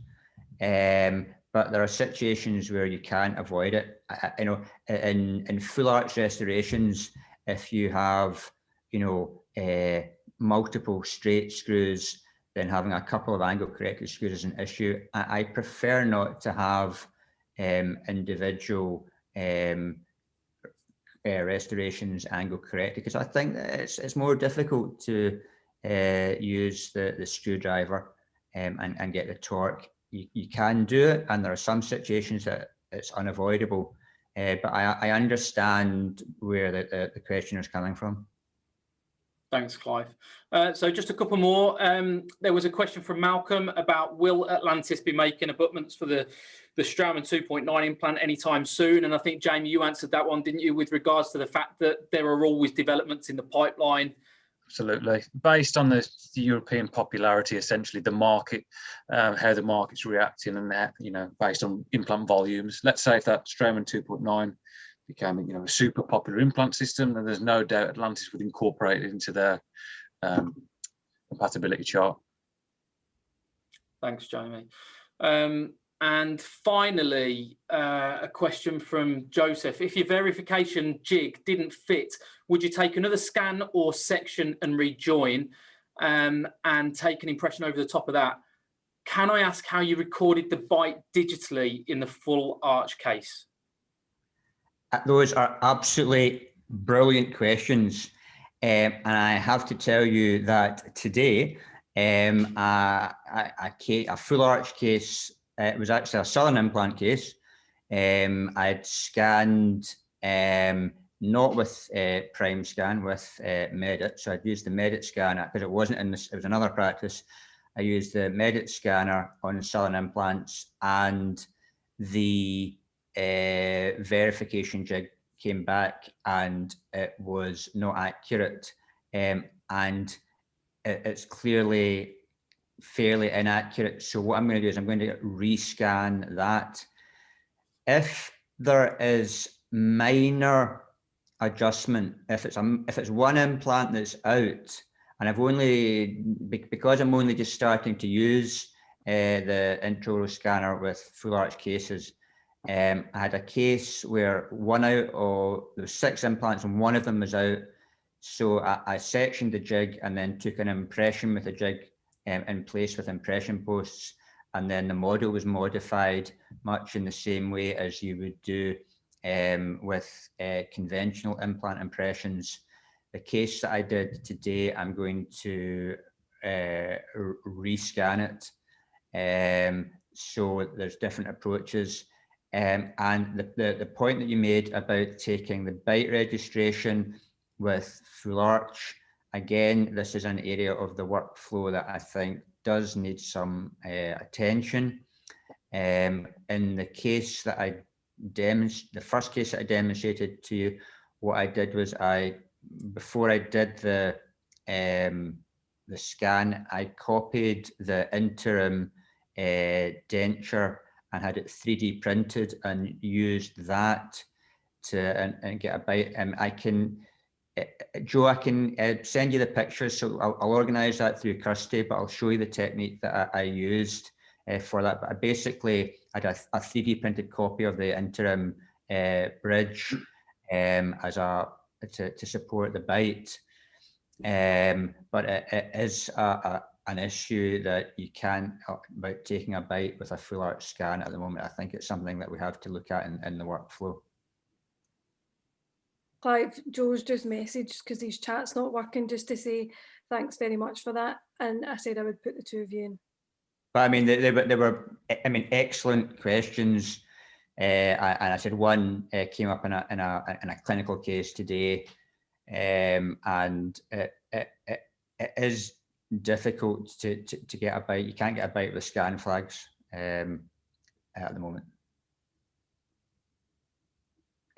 But there are situations where you can't avoid it. You know, in full arch restorations, if you have, you know, multiple straight screws, then having a couple of angle corrected screws is an issue. I prefer not to have individual restorations angle corrected, because I think that it's more difficult to use the screwdriver and get the torque. You can do it, and there are some situations that it's unavoidable, but I understand where the questioner is coming from. Thanks, Clive. So just a couple more. There was a question from Malcolm about, will Atlantis be making abutments for the Straumann 2.9 implant anytime soon? And I think, Jamie, you answered that one, didn't you, with regards to the fact that there are always developments in the pipeline? Absolutely. Based on the European popularity, essentially the market, how the market's reacting, and that, you know, based on implant volumes. Let's say if that Straumann 2.9 became, you know, a super popular implant system, then there's no doubt Atlantis would incorporate it into their compatibility chart. Thanks, Jamie. And finally, a question from Joseph. If your verification jig didn't fit, would you take another scan or section and rejoin and take an impression over the top of that? Can I ask how you recorded the bite digitally in the full arch case? Those are absolutely brilliant questions. And I have to tell you that today, a full arch case, it was actually a Southern implant case. I'd scanned not with prime scan, with Medit. So I'd used the Medit scanner because it wasn't in this, it was another practice. I used the Medit scanner on Southern implants, and the verification jig came back and it was not accurate, and it's clearly fairly inaccurate. So what I'm going to do is I'm going to rescan that. If there is minor adjustment, if it's one implant that's out, and I've only, because I'm only just starting to use the intraoral scanner with full arch cases. I had a case where there was 6 implants and one of them was out. So I sectioned the jig and then took an impression with the jig in place with impression posts. And then the model was modified much in the same way as you would do with conventional implant impressions. The case that I did today, I'm going to rescan it. So there's different approaches. And the point that you made about taking the bite registration with full arch, again, this is an area of the workflow that I think does need some attention. In the case that the first case that I demonstrated to you, what I did was before I did the scan, I copied the interim denture and had it 3D printed and used that to and get a bite. I can, Joe, I can send you the pictures, so I'll organise that through Kirsty, but I'll show you the technique that I used for that. But I basically had a 3D printed copy of the interim bridge to support the bite. But it is an issue that you can't, about taking a bite with a full arch scan at the moment. I think it's something that we have to look at in the workflow. Clive, Joe's just messaged because his chat's not working, just to say thanks very much for that. And I said I would put the 2 of you in. But I mean, they were excellent questions. And I said one came up in a clinical case today, and it is difficult to get a bite. You can't get a bite with scan flags at the moment.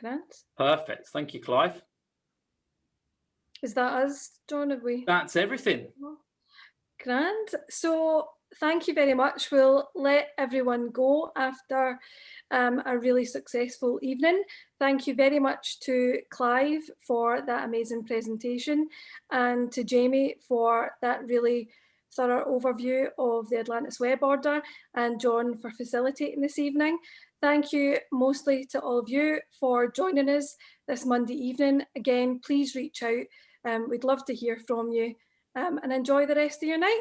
Grant? Perfect. Thank you, Clive. Is that us, John? Have we? That's everything. Grand. So thank you very much. We'll let everyone go after a really successful evening. Thank you very much to Clive for that amazing presentation, and to Jamie for that really thorough overview of the Atlantis web order, and John for facilitating this evening. Thank you mostly to all of you for joining us this Monday evening. Again, please reach out. We'd love to hear from you, and enjoy the rest of your night.